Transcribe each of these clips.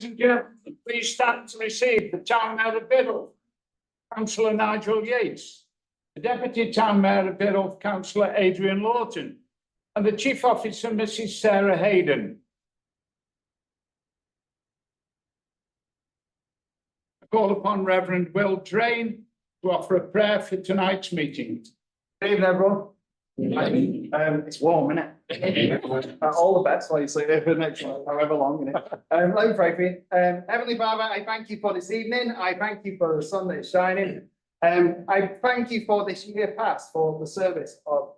Ladies and gentlemen, please stand to receive the Town Mayor of Biddulph, Councillor Nigel Yates, the Deputy Town Mayor of Biddulph, Councillor Adrian Lawton, and the Chief Officer, Mrs. Sarah Hayden. I call upon Reverend Will Drain to offer a prayer for tonight's meeting. Good evening, everyone. It's warm, isn't it? All the best while you sleep there for the next however long, isn't it? Let me pray for you. Heavenly Father, I thank you for this evening. I thank you for the sun that is shining. I thank you for this year past, for the service of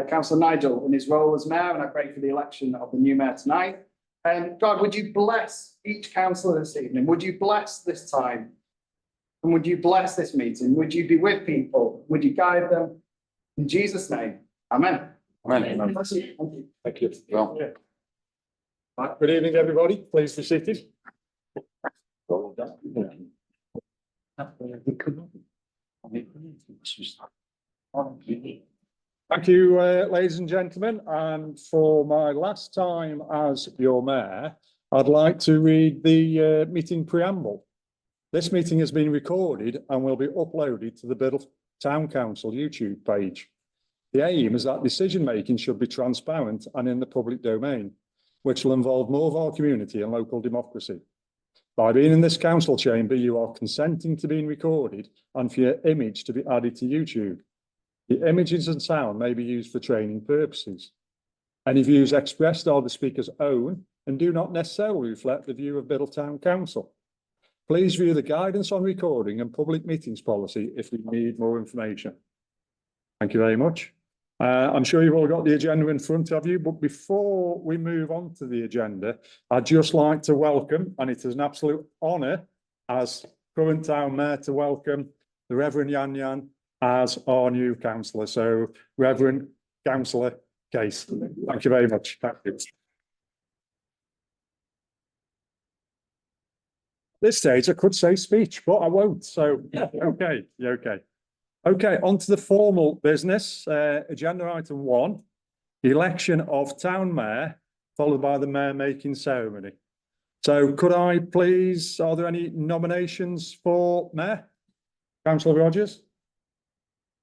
Councillor Nigel in his role as mayor, and I pray for the election of the new mayor tonight. God, would you bless each councillor this evening? Would you bless this time? And would you bless this meeting? Would you be with people? Would you guide them? In Jesus' name. Amen. Amen. Thank you. Thank you. Well, Right, good evening, everybody. Please be seated. Thank you, ladies and gentlemen. And for my last time as your mayor, I'd like to read the meeting preamble. This meeting has been recorded and will be uploaded to the Biddulph Town Council YouTube page. The aim is that decision-making should be transparent and in the public domain, which will involve more of our community and local democracy. By being in this council chamber, you are consenting to being recorded and for your image to be added to YouTube. The images and sound may be used for training purposes. Any views expressed are the speaker's own and do not necessarily reflect the view of Biddulph Town Council. Please view the guidance on recording and public meetings policy if you need more information. Thank you very much. I'm sure you've all got the agenda in front of you, but before we move on to the agenda, I'd just like to welcome, and it is an absolute honour as current town mayor to welcome the Reverend Yan Yan as our new councillor. So, Reverend Councillor Case, thank you very much. Thank you. This stage I could say speech, but I won't. So, okay, okay. Okay, on to the formal business. Agenda item 1, election of town mayor, followed by the mayor making ceremony. So could I please, are there any nominations for mayor? Councillor Rogers?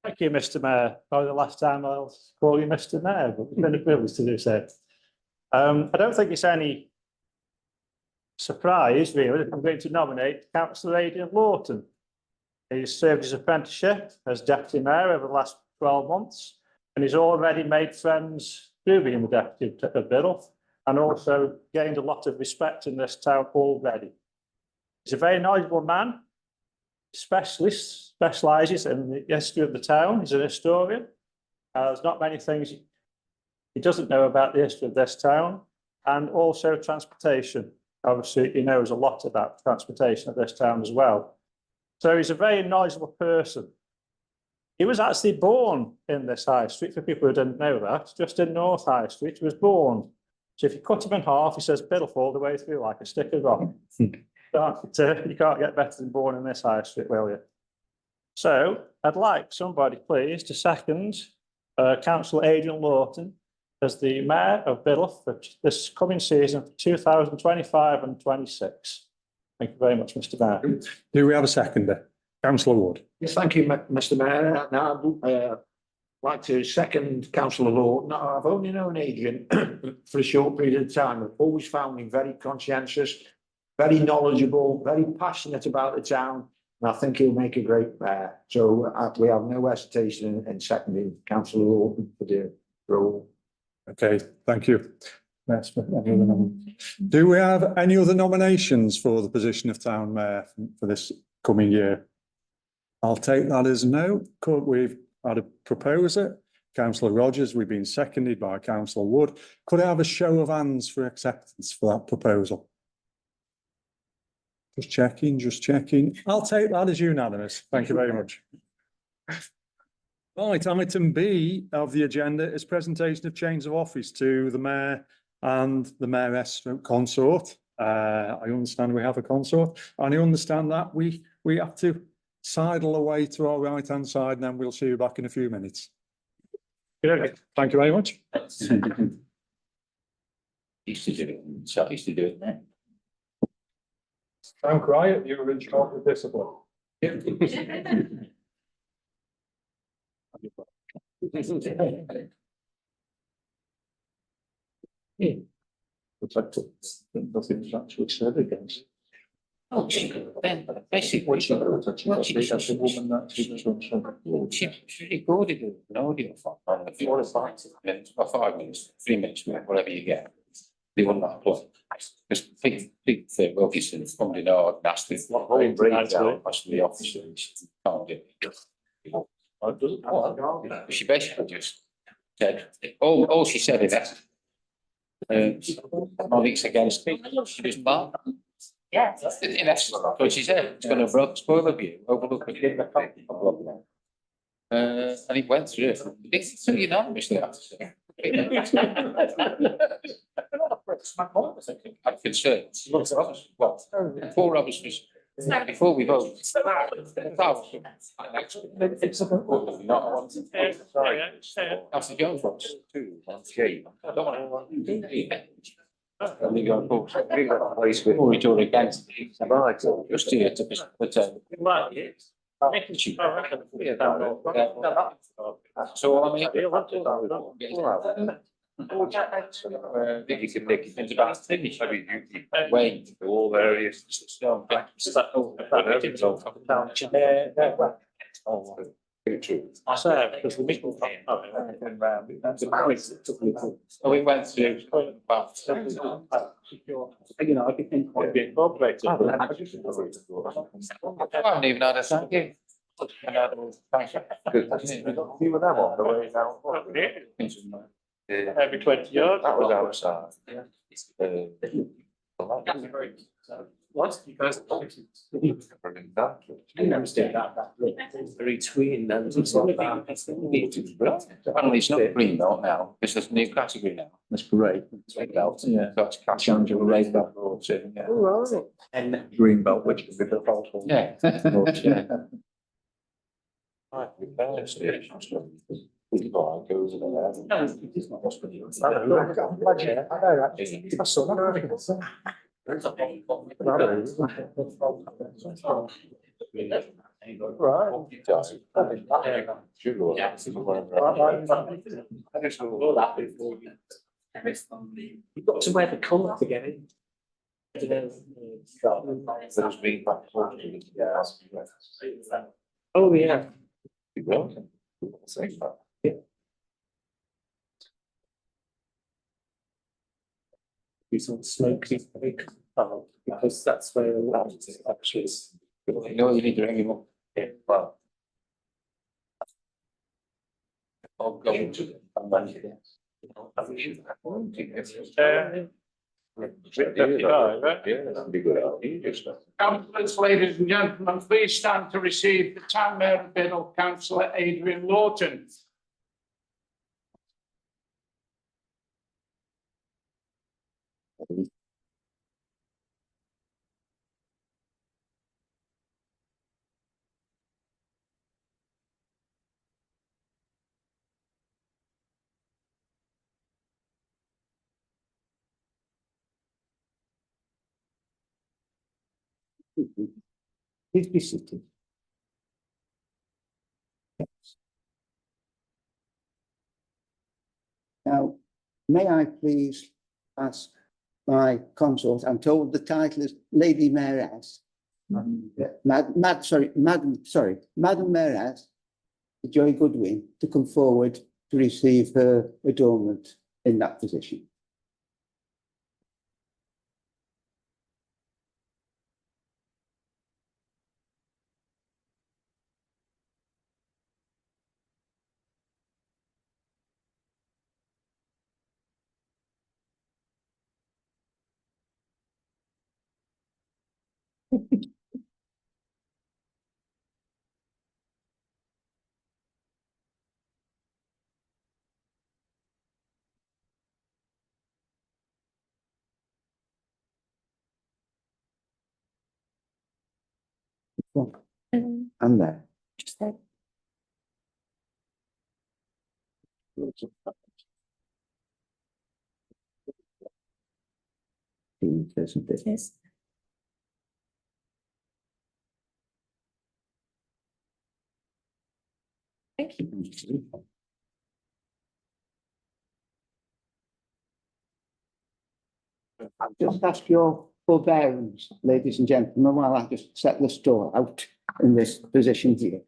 Thank you, Mr. Mayor. Probably the last time I'll call you Mr. Mayor, but it's been a privilege to do so. I don't think it's any surprise, really, if I'm going to nominate Councillor Adrian Lawton. He's served his apprenticeship as deputy mayor over the last 12 months, and he's already made friends through being the deputy of Biddulph, and also gained a lot of respect in this town already. He's a very knowledgeable man, specialises in the history of the town. He's an historian. There's not many things he doesn't know about the history of this town, and also transportation. Obviously, he knows a lot about transportation of this town as well. So he's a very knowledgeable person. He was actually born in this high street, for people who didn't know that, just in North High Street, he was born. So if you cut him in half, he says Biddulph all the way through like a stick of rock. You can't get better than born in this high street, will you? So I'd like somebody, please, to second Councillor Adrian Lawton as the Mayor of Biddulph for this coming season for 2025 and 26. Thank you very much, Mr. Mayor. Do we have a seconder? Councillor Wood. Yes, thank you, Mr. Mayor. Now, I'd like to second Councillor Lawton. I've only known Adrian for a short period of time. I've always found him very conscientious, very knowledgeable, very passionate about the town, and I think he'll make a great mayor. So we have no hesitation in seconding Councillor Lawton for the role. Okay, thank you. Do we have any other nominations for the position of town mayor for this coming year? I'll take that as no. We've had a proposer, Councillor Rogers. We've been seconded by Councillor Wood. Could I have a show of hands for acceptance for that proposal? Just checking, just checking. I'll take that as unanimous. Thank you very much. Right, item B of the agenda is presentation of change of office to the mayor and the mayoress consort. I understand we have a consort, and I understand that we have to sidle away to our right-hand side, and then we'll see you back in a few minutes. Thank you very much. used to do it, so I used to do it then. Sound quiet, you're in short with discipline. Nothing's actually said against. Oh, basically, That's the woman that she recorded an audio file. If you want to find it, or 5 minutes, 3 minutes, whatever you get, they wouldn't let play. Because people think Wilkinson probably know I've asked this whole breakdown, actually the officers can't do it. She basically just said, all she said is that. Nothing's against me, she just barked. Yeah. In essence, what she said, it's gonna spoil the view, overlook the. And it went through, it's so unanimously, I have to say. I'm concerned. Well, before obviously, before we vote. That's the Jones ones. I don't want to. We go forward. Or we do it against. Just here to put. So I mean. You can make it into about finish. Wait. All areas. I say, because the middle. Oh, we went through. You know, I think quite a bit incorporated. I haven't even had a thank you. You were there on the way down. Every 20 yards. That was outside. What? You guys. I never did that. Between them. Apparently it's not green belt now, it's a new category now. That's great. It's red belt. Yeah. That's challenge of a red belt. Yeah. Oh, right. And green belt, which can be the false one. Yeah. Goes in there. No, it is not hospital. I saw that. You've got to wear the colour to get in. Oh, yeah. Some smoky, because that's where it actually is. You know, you need to ring him up. Yeah, well. I'll go into it. Councillors, ladies and gentlemen, please stand to receive the Town Mayor of Biddle, Councillor Adrian Lawton. Please be seated. Now, may I please ask my consort, I'm told the title is Lady Mayoress. Madam Mayoress, Joy Goodwin, to come forward to receive her adornment in that position. And there. Just there. Isn't it? Yes. Thank you. I'll just ask your forbearance, ladies and gentlemen, while I just set the store out in this position here.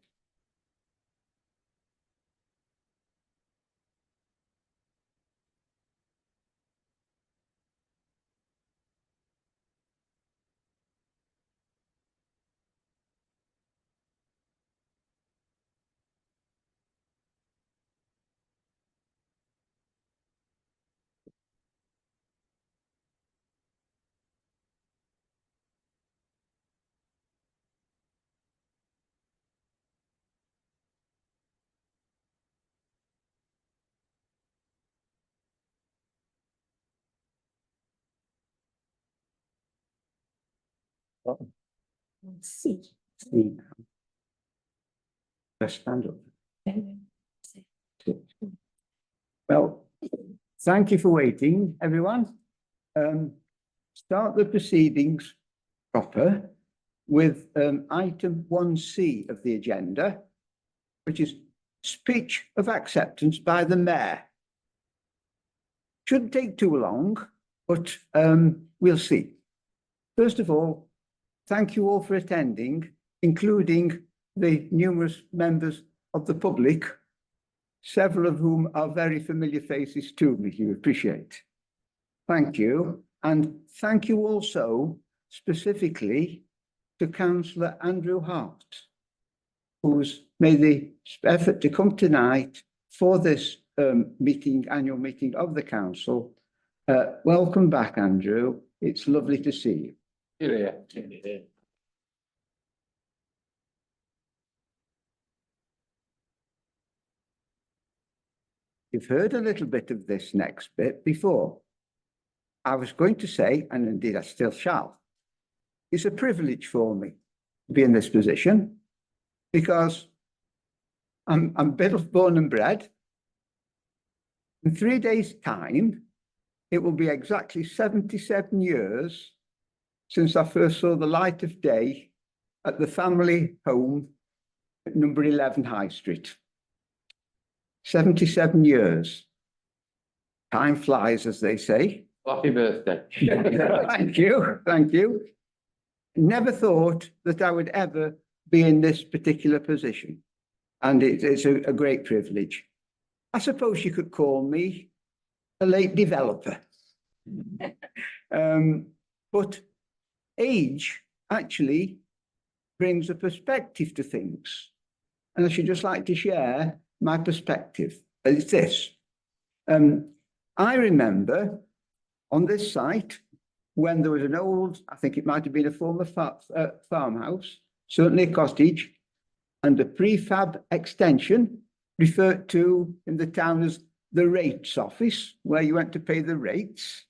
See. See. Let's stand up. Well, thank you for waiting, everyone. Start the proceedings proper with item 1C of the agenda, which is speech of acceptance by the mayor. Shouldn't take too long, but we'll see. First of all, thank you all for attending, including the numerous members of the public, several of whom are very familiar faces to me, you appreciate. Thank you. And thank you also specifically to Councillor Andrew Hart, who's made the effort to come tonight for this annual meeting of the council. Welcome back, Andrew. It's lovely to see you. Yeah. You've heard a little bit of this next bit before. I was going to say, and indeed I still shall, it's a privilege for me to be in this position because I'm born and bred. In 3 days' time, it will be exactly 77 years since I first saw the light of day at the family home at number 11 High Street. 77 years. Time flies, as they say. Happy birthday. Thank you, thank you. Never thought that I would ever be in this particular position. And it's a great privilege. I suppose you could call me a late developer. But age actually brings a perspective to things. And I should just like to share my perspective. It's this. I remember on this site when there was an old, I think it might have been a former farmhouse, certainly a cottage, and a prefab extension referred to in the town as the rates office, where you went to pay the rates.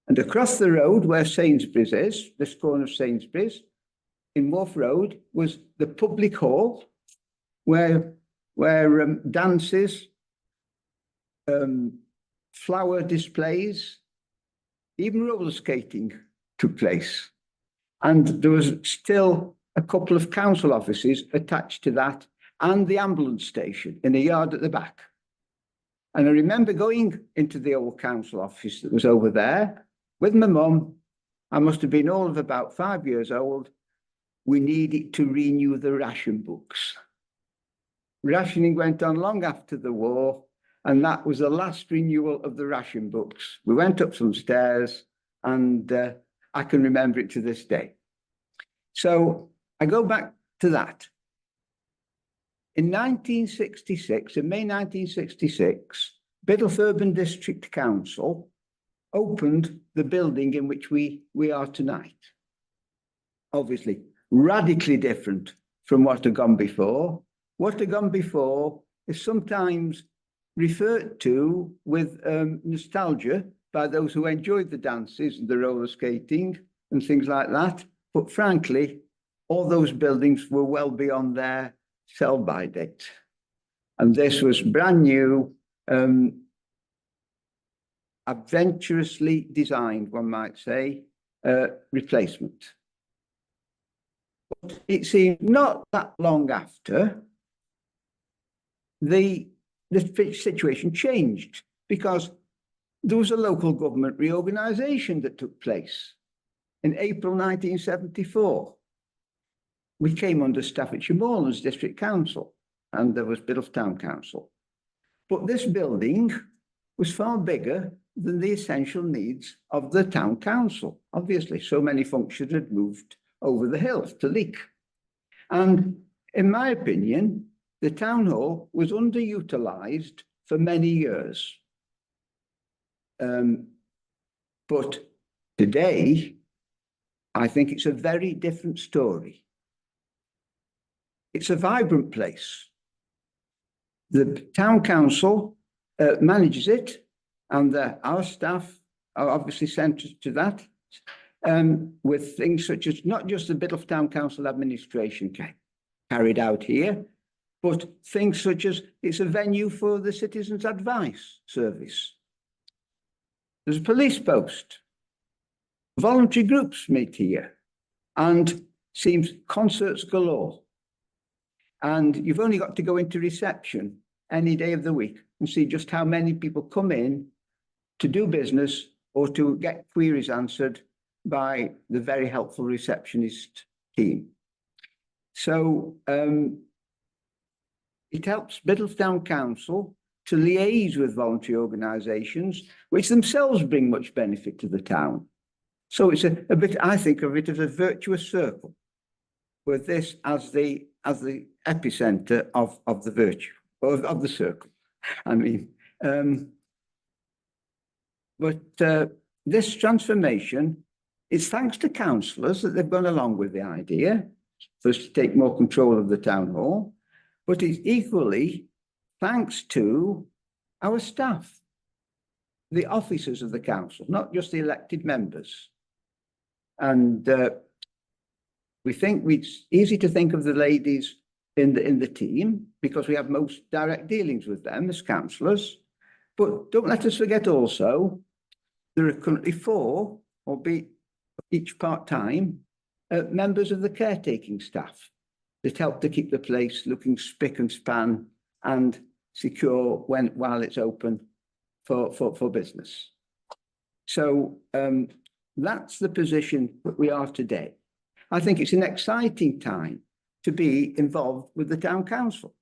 And across the road where Sainsbury's is, this corner of Sainsbury's, in Wharf Road, was the public hall, where dances, flower displays, even roller skating took place. And there was still a couple of council offices attached to that and the ambulance station in a yard at the back. And I remember going into the old council office that was over there with my mum. I must have been all of about 5 years old. We needed to renew the ration books. Rationing went on long after the war, and that was the last renewal of the ration books. We went up some stairs, and I can remember it to this day. So I go back to that. In 1966, in May 1966, Biddulph Urban District Council opened the building in which we are tonight. Obviously, radically different from what had gone before. What had gone before is sometimes referred to with nostalgia by those who enjoyed the dances and the roller skating and things like that. But frankly, all those buildings were well beyond their sell-by date. And this was brand new, adventurously designed, one might say, replacement. But it seemed not that long after the situation changed because there was a local government reorganisation that took place in April 1974. We came under Staffordshire Moorlands District Council and there was Biddulph Town Council. But this building was far bigger than the essential needs of the town council. Obviously, so many functions had moved over the hill to Leek. And in my opinion, the town hall was underutilised for many years. But today, I think it's a very different story. It's a vibrant place. The town council manages it, and our staff are obviously centred to that, with things such as not just the Biddulph Town Council administration carried out here, but things such as it's a venue for the Citizens Advice Service. There's a police post. Voluntary groups meet here, and seems concerts galore. And you've only got to go into reception any day of the week and see just how many people come in to do business or to get queries answered by the very helpful receptionist team. So it helps Biddulph Town Council to liaise with voluntary organisations, which themselves bring much benefit to the town. So it's a bit, I think of it as a virtuous circle, with this as the epicentre of the virtue, or of the circle. I mean, this transformation is thanks to councillors that they've gone along with the idea for us to take more control of the town hall, but it's equally thanks to our staff, the officers of the council, not just the elected members. And we think it's easy to think of the ladies in the team because we have most direct dealings with them as councillors. But don't let us forget also, there are currently 4, albeit each part-time, members of the caretaking staff that help to keep the place looking spick and span and secure while it's open for business. So that's the position that we are today. I think it's an exciting time to be involved with the town council.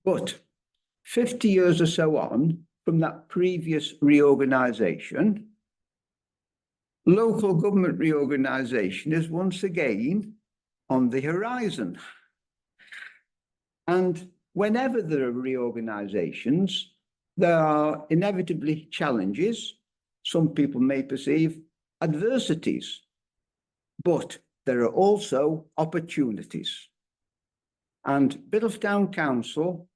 But 50 years or so on from that previous reorganisation, local government reorganisation is once again on the horizon. And whenever there are reorganisations, there are inevitably challenges. Some people may perceive adversities, but there are also opportunities. And Biddulph Town Council,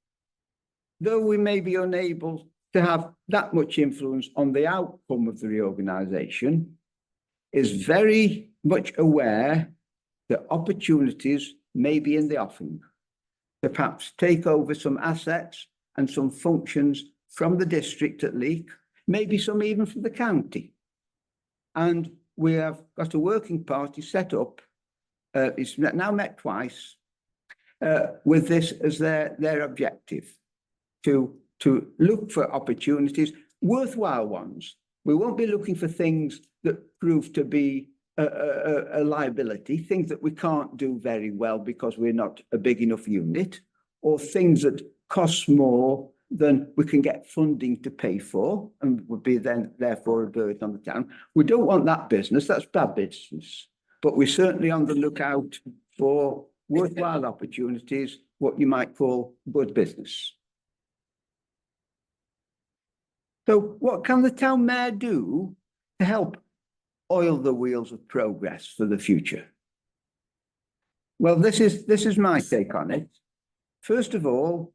though we may be unable to have that much influence on the outcome of the reorganisation, is very much aware that opportunities may be in the offing to perhaps take over some assets and some functions from the district at Leek, maybe some even from the county. And we have got a working party set up, it's now met twice, with this as their objective, to look for opportunities, worthwhile ones. We won't be looking for things that prove to be a liability, things that we can't do very well because we're not a big enough unit, or things that cost more than we can get funding to pay for and would be then therefore a burden on the town. We don't want that business, that's bad business, but we're certainly on the lookout for worthwhile opportunities, what you might call good business. So what can the town mayor do to help oil the wheels of progress for the future? Well, this is my take on it. First of all,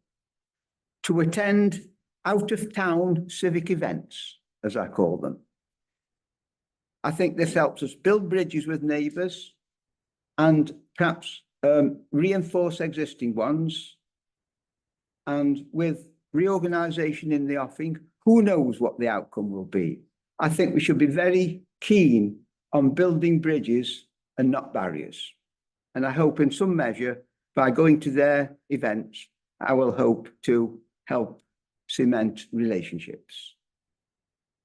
to attend out-of-town civic events, as I call them. I think this helps us build bridges with neighbours and perhaps reinforce existing ones. And with reorganisation in the offing, who knows what the outcome will be? I think we should be very keen on building bridges and not barriers. And I hope in some measure, by going to their events, I will hope to help cement relationships.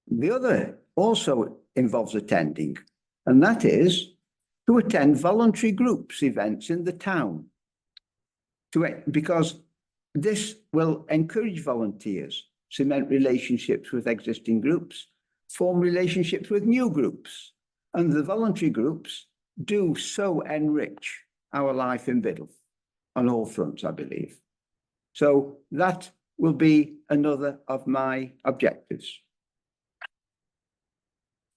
The other also involves attending, and that is to attend voluntary groups events in the town. Because this will encourage volunteers, cement relationships with existing groups, form relationships with new groups, and the voluntary groups do so enrich our life in Biddulph on all fronts, I believe. So that will be another of my objectives.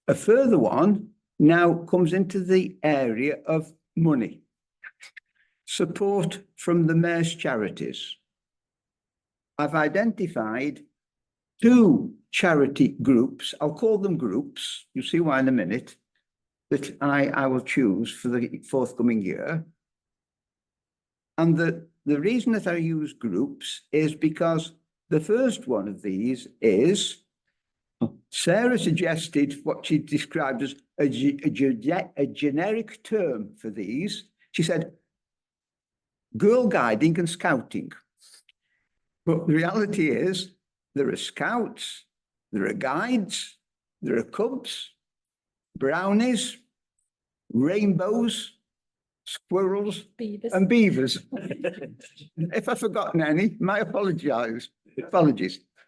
A further one now comes into the area of money. Support from the Mayor's charities. I've identified 2 charity groups, I'll call them groups, you'll see why in a minute, that I will choose for the forthcoming year. And the reason that I use groups is because the first one of these is, Sarah suggested what she described as a generic term for these. She said, girl guiding and scouting. But the reality is, there are scouts, there are guides, there are cubs, brownies, rainbows, squirrels, and beavers. If I've forgotten any, my apologies.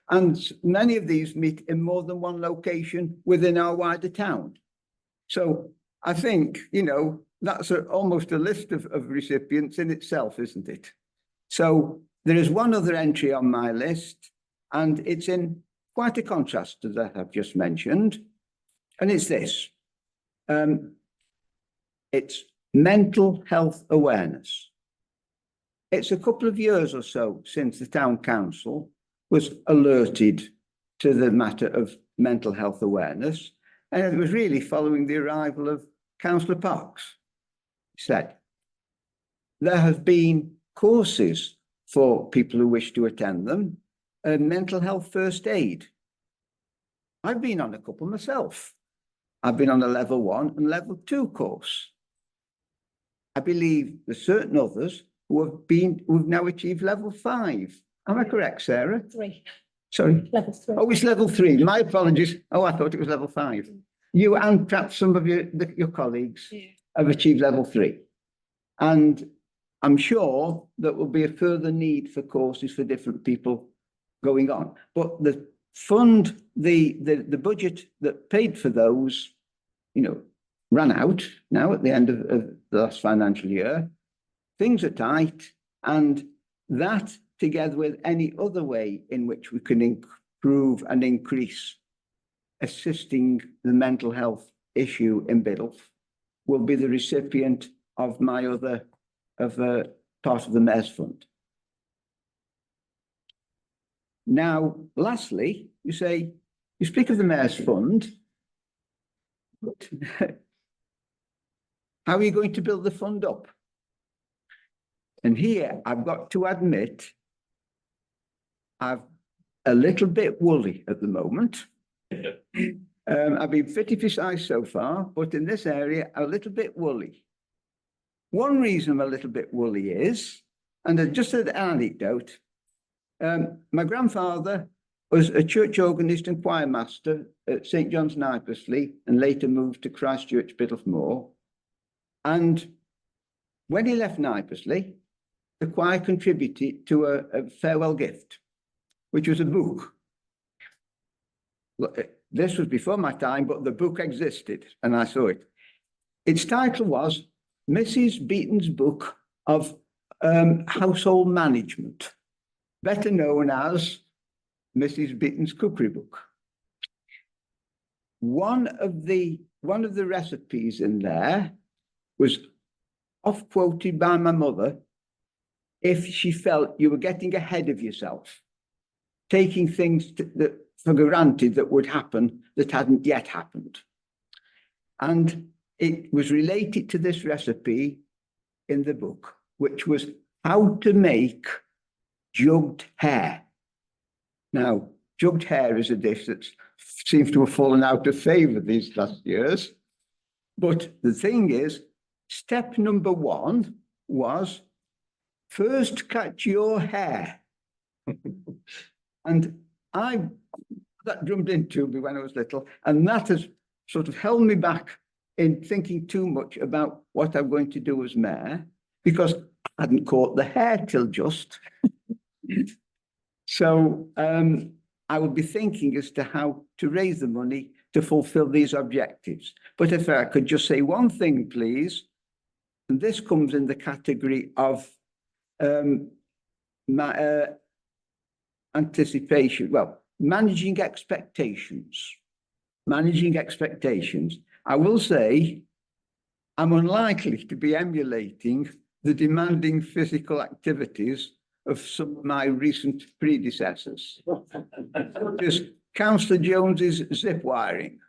And many of these meet in more than one location within our wider town. So I think, you know, that's almost a list of recipients in itself, isn't it? So there is one other entry on my list, and it's in quite a contrast to that I've just mentioned. And it's this. It's mental health awareness. It's a couple of years or so since the town council was alerted to the matter of mental health awareness. And it was really following the arrival of Councillor Parks. He said, there have been courses for people who wish to attend them, mental health first aid. I've been on a couple myself. I've been on a level 1 and level 2 course. I believe there's certain others who've now achieved level 5. Am I correct, Sarah? 3. Sorry? Level 3. Oh, it's level 3. My apologies. Oh, I thought it was level 5. You and perhaps some of your colleagues have achieved level 3. And I'm sure that will be a further need for courses for different people going on. But the fund, the budget that paid for those, you know, ran out now at the end of the last financial year. Things are tight, and that, together with any other way in which we can improve and increase assisting the mental health issue in Biddulph, will be the recipient of my other part of the Mayor's Fund. Now, lastly, you speak of the Mayor's Fund, but how are you going to build the fund up? And here I've got to admit, I'm a little bit woolly at the moment. I've been pretty precise so far, but in this area, a little bit woolly. One reason I'm a little bit woolly is, and just an anecdote, my grandfather was a church organist and choir master at St. John's Knipersley and later moved to Christchurch, Biddulph Moor. And when he left Knipersley, the choir contributed to a farewell gift, which was a book. This was before my time, but the book existed and I saw it. Its title was Mrs. Beaton's Book of Household Management, better known as Mrs. Beaton's Cookery Book. One of the recipes in there was off-quoted by my mother if she felt you were getting ahead of yourself, taking things for granted that would happen that hadn't yet happened. And it was related to this recipe in the book, which was how to make jugged hare. Now, jugged hare is a dish that seems to have fallen out of favour these last years. But the thing is, step number 1 was first catch your hair. And that drummed into me when I was little, and that has sort of held me back in thinking too much about what I'm going to do as mayor, because I hadn't caught the hair till just. So I will be thinking as to how to raise the money to fulfill these objectives. But if I could just say one thing, please, and this comes in the category of anticipation, well, managing expectations. Managing expectations. I will say I'm unlikely to be emulating the demanding physical activities of some of my recent predecessors. Just Councillor Jones's zip wiring,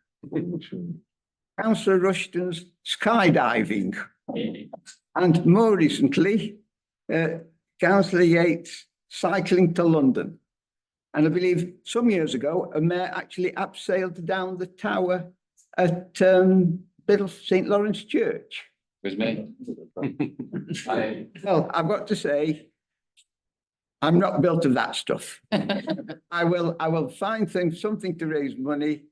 Councillor Rushton's skydiving, and more recently, Councillor Yates cycling to London. And I believe some years ago, a mayor actually abseiled down the tower at Biddulph St. Lawrence Church. It was me. Well, I've got to say, I'm not built of that stuff. I will find something to raise money,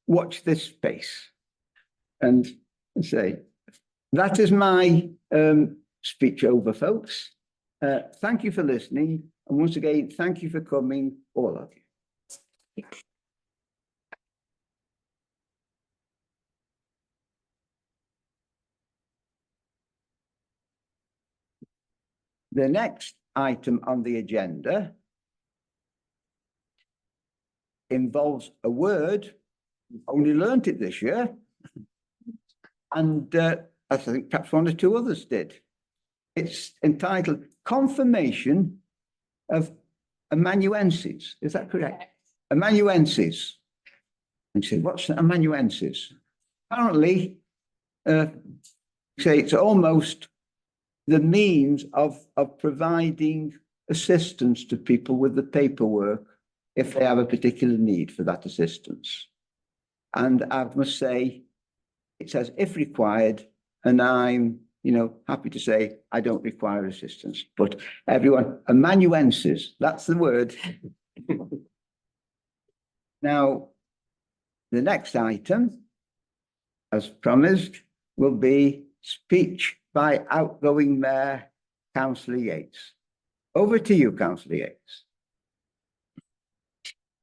watch this space. And say, that is my speech over, folks. Thank you for listening. And once again, thank you for coming, all of you. The next item on the agenda involves a word, only learnt it this year, and I think perhaps one or two others did. It's entitled Confirmation of Amanuenses. Is that correct? Amanuenses. And you say, what's an amanuensis? Apparently, say it's almost the means of providing assistance to people with the paperwork if they have a particular need for that assistance. And I must say, it says if required, and I'm, happy to say I don't require assistance. But everyone, amanuenses, that's the word. Now, the next item, as promised, will be speech by outgoing Mayor, Councillor Yates. Over to you, Councillor Yates.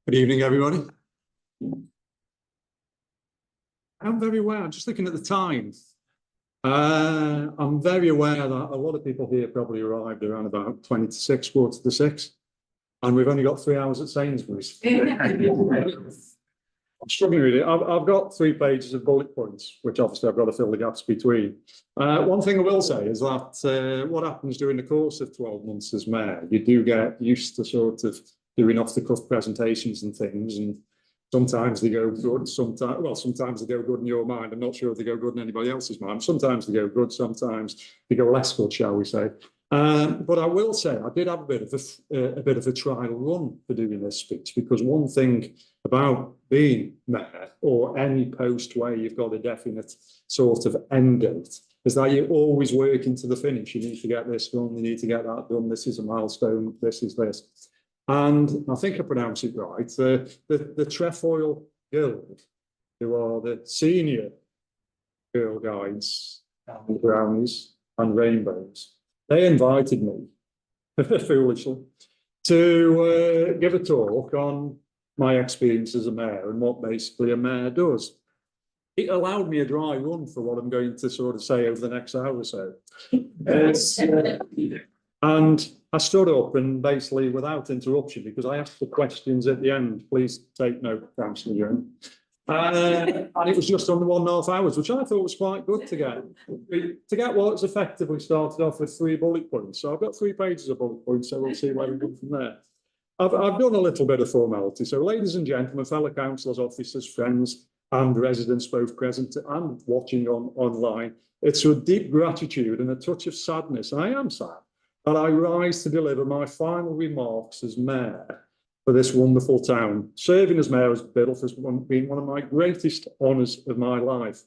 Good evening, everybody. I'm very aware, I'm just looking at the time. I'm very aware that a lot of people here probably arrived around about 20 to 6, quarter to 6, and we've only got 3 hours at Sainsbury's. I'm struggling with it. I've got 3 pages of bullet points, which obviously I've got to fill the gaps between. One thing I will say is that what happens during the course of 12 months as mayor, you do get used to sort of doing off-the-cuff presentations and things, and sometimes they go good, sometimes they go good in your mind. I'm not sure if they go good in anybody else's mind. Sometimes they go good, sometimes they go less good, shall we say. But I will say I did have a bit of a trial run for doing this speech, because one thing about being mayor or any post where you've got a definite sort of end date is that you're always working to the finish. You need to get this done, you need to get that done, this is a milestone, this is this. And I think I pronounced it right, the Trefoil Guild, who are the senior Girl Guides and Brownies and Rainbows, they invited me, foolishly, to give a talk on my experience as a mayor and what basically a mayor does. It allowed me a dry run for what I'm going to sort of say over the next hour or so. And I stood up and basically, without interruption, because I asked the questions at the end, please take note, Councillor Jones. And it was just under 1.5 hours, which I thought was quite good to get what's effectively started off with 3 bullet points. So I've got 3 pages of bullet points, so we'll see where we go from there. I've done a little bit of formality. So ladies and gentlemen, fellow councillors, officers, friends and residents both present and watching online, it's with deep gratitude and a touch of sadness, and I am sad, that I rise to deliver my final remarks as mayor for this wonderful town. Serving as mayor of Biddulph has been one of my greatest honours of my life,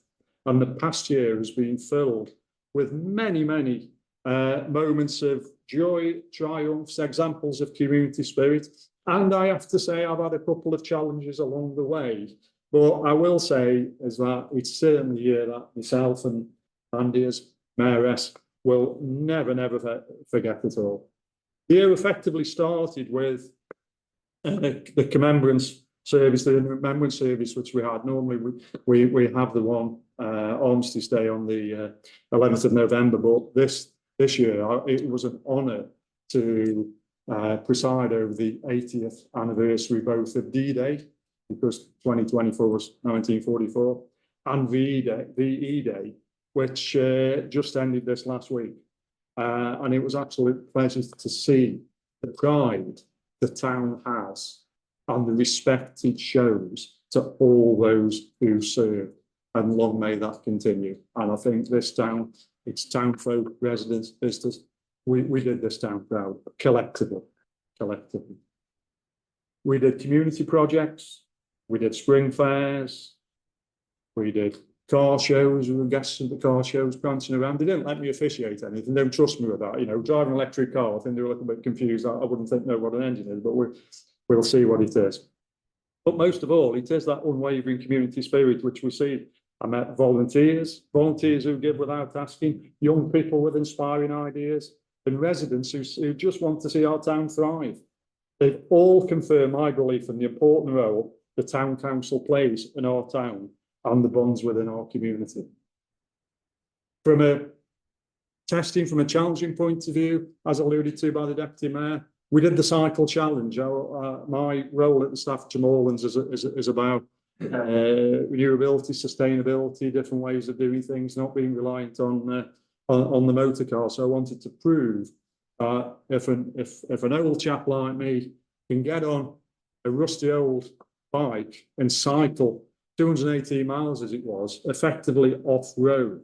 and the past year has been filled with many, many moments of joy, triumphs, examples of community spirit. And I have to say, I've had a couple of challenges along the way. But I will say is that it's certainly a year that myself and Andy as mayoress will never forget it all. The year effectively started with the Remembrance Service, which we had. Normally we have the one Armistice Day on the 11th of November, but this year it was an honour to preside over the 80th anniversary both of D-Day, because 2024 was 1944, and VE Day, which just ended this last week. And it was absolute pleasure to see the pride the town has and the respect it shows to all those who served, and long may that continue. And I think this town, its town folk, residents, visitors, we did this town proud, collectively. We did community projects, we did spring fairs, we did car shows. We were guests of the car shows prancing around. They didn't let me officiate anything. They don't trust me with that. You know, driving an electric car, I think they're a little bit confused. I wouldn't know what an engine is, but we'll see what it is. But most of all, it is that unwavering community spirit which we see. I met volunteers who give without asking, young people with inspiring ideas, and residents who just want to see our town thrive. They've all confirmed my belief in the important role the town council plays in our town and the bonds within our community. From a challenging point of view, as alluded to by the Deputy Mayor, we did the cycle challenge. My role at the Staffordshire Moorlands is about renewability, sustainability, different ways of doing things, not being reliant on the motor car. So I wanted to prove if an old chap like me can get on a rusty old bike and cycle 218 miles as it was, effectively off-road,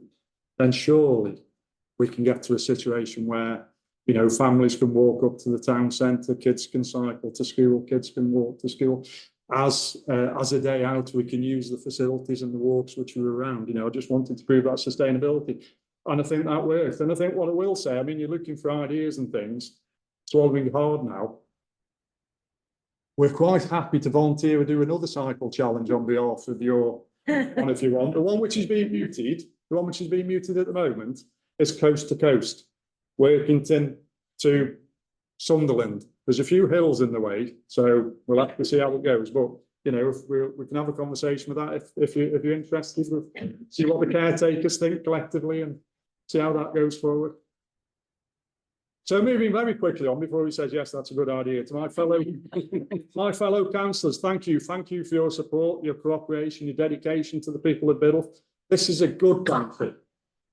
then surely we can get to a situation where, you know, families can walk up to the town centre, kids can cycle to school, kids can walk to school. As a day out, we can use the facilities and the walks which are around. You know, I just wanted to prove that sustainability. And I think that worked. And I think what I will say, I mean, you're looking for ideas and things, swallowing hard now. We're quite happy to volunteer and do another cycle challenge on behalf of your one if you want. The one which is being muted, at the moment is coast to coast, Workington to Sunderland. There's a few hills in the way, so we'll have to see how it goes. But you know, if we can have a conversation with that if you're interested, we'll see what the caretakers think collectively and see how that goes forward. So moving very quickly on before he says yes, that's a good idea. To my fellow councillors, thank you for your support, your cooperation, your dedication to the people of Biddulph. This is a good council,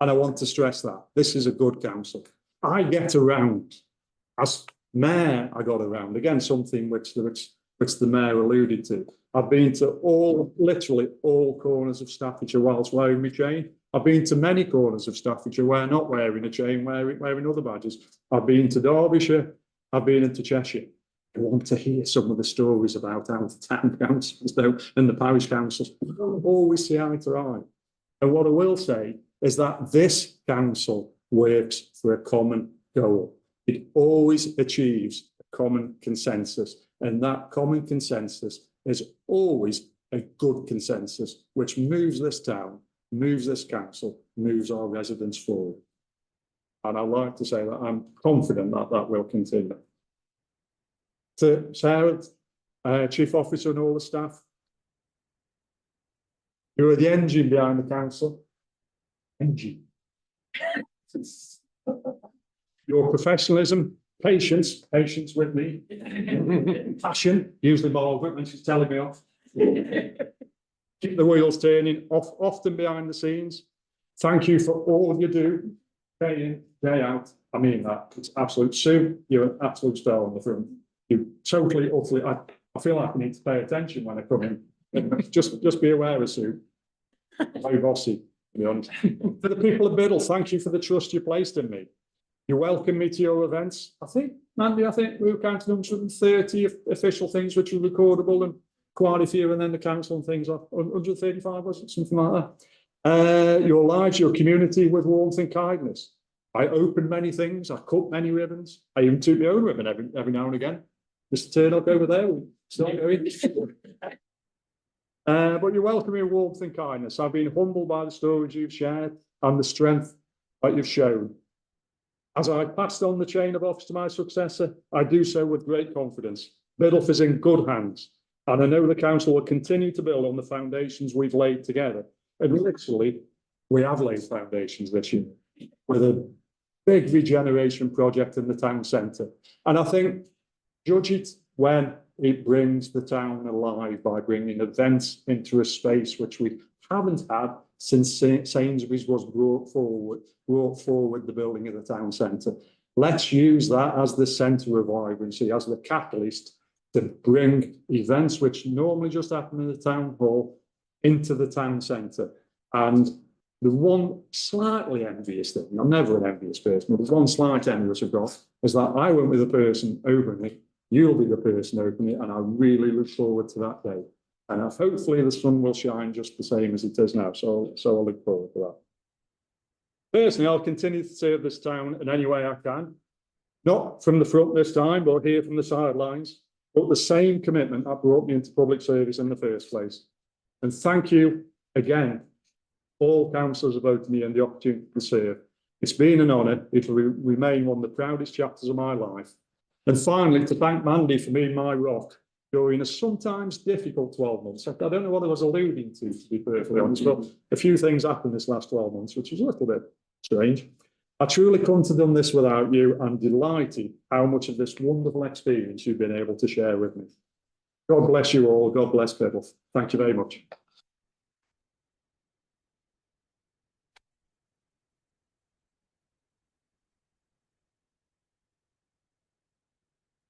and I want to stress that this is a good council. I get around as mayor. I got around again, something which the mayor alluded to. I've been to literally all corners of Staffordshire whilst wearing my chain. I've been to many corners of Staffordshire where not wearing a chain, wearing other badges. I've been to Derbyshire, I've been into Cheshire. I want to hear some of the stories about how the town councils though and the parish councils don't always see eye to eye. And what I will say is that this council works for a common goal. It always achieves a common consensus, and that common consensus is always a good consensus, which moves this town, moves this council, moves our residents forward. And I'd like to say that I'm confident that that will continue. To Sarah, Chief Officer and all the staff, you are the engine behind the council. Engine. Your professionalism, patience with me, passion, usually Margaret when she's telling me off. Keep the wheels turning, often behind the scenes. Thank you for all you do, day in, day out. I mean that. It's absolute. Sue, you're an absolute star on the front. You totally, utterly. I feel like I need to pay attention when I come in. Just be aware of Sue. Very bossy, to be honest. For the people of Biddulph, thank you for the trust you placed in me. You welcome me to your events. I think, Mandy, we were counting 130 official things which were recordable and quite a few, and then the council and things off 135, was it? Something like that. Your lives, your community with warmth and kindness. I opened many things, I cut many ribbons, I even took my own ribbon every now and again. Mr. Turnock over there, it's not going. But you're welcome in warmth and kindness. I've been humbled by the stories you've shared and the strength that you've shown. As I passed on the chain of office to my successor, I do so with great confidence. Biddulph is in good hands, and I know the council will continue to build on the foundations we've laid together. And literally, we have laid foundations this year with a big regeneration project in the town centre. And I think, judge it when it brings the town alive by bringing events into a space which we haven't had since Sainsbury's was brought forward the building of the town centre. Let's use that as the centre of vibrancy, as the catalyst to bring events which normally just happen in the town hall into the town centre. And the one slightly envious thing, I'm never an envious person, but there's one slight envious I've got, is that I went with the person opening it, you'll be the person opening it, and I really look forward to that day. And hopefully the sun will shine just the same as it is now, so I look forward to that. Personally, I'll continue to serve this town in any way I can, not from the front this time, but here from the sidelines, but the same commitment that brought me into public service in the first place. And thank you again, all councillors who voted me and the opportunity to serve. It's been an honour. It will remain one of the proudest chapters of my life. And finally, to thank Mandy for being my rock during a sometimes difficult 12 months. I don't know what I was alluding to be perfectly honest, but a few things happened this last 12 months, which was a little bit strange. I truly couldn't have done this without you. I'm delighted how much of this wonderful experience you've been able to share with me. God bless you all. God bless Biddulph. Thank you very much.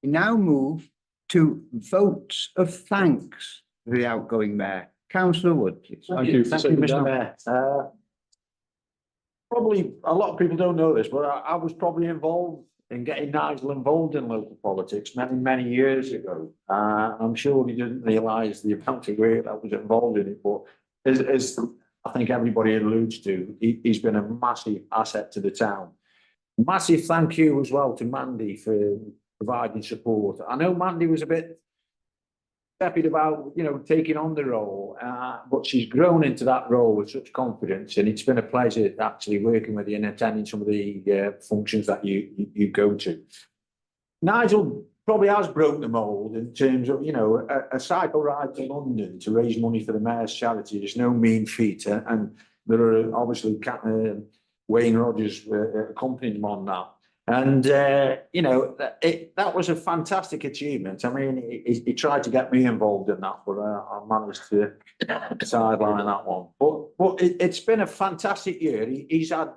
We now move to votes of thanks for the outgoing mayor. Councillor Wood, please. Thank you for Thank you, sitting Mr. down. Mayor. Probably a lot of people don't know this, but I was probably involved in getting Nigel involved in local politics many years ago. I'm sure he didn't realise the amount of work that was involved in it, but as I think everybody alludes to, he's been a massive asset to the town. Massive thank you as well to Mandy for providing support. I know Mandy was a bit tepid about, taking on the role, but she's grown into that role with such confidence, and it's been a pleasure actually working with you and attending some of the functions that you go to. Nigel probably has broken the mould in terms of, a cycle ride to London to raise money for the mayor's charity is no mean feat, and there are obviously Wayne Rogers accompanied him on that. And, that was a fantastic achievement. I mean, he tried to get me involved in that, but I managed to sideline that one. But it's been a fantastic year. He's had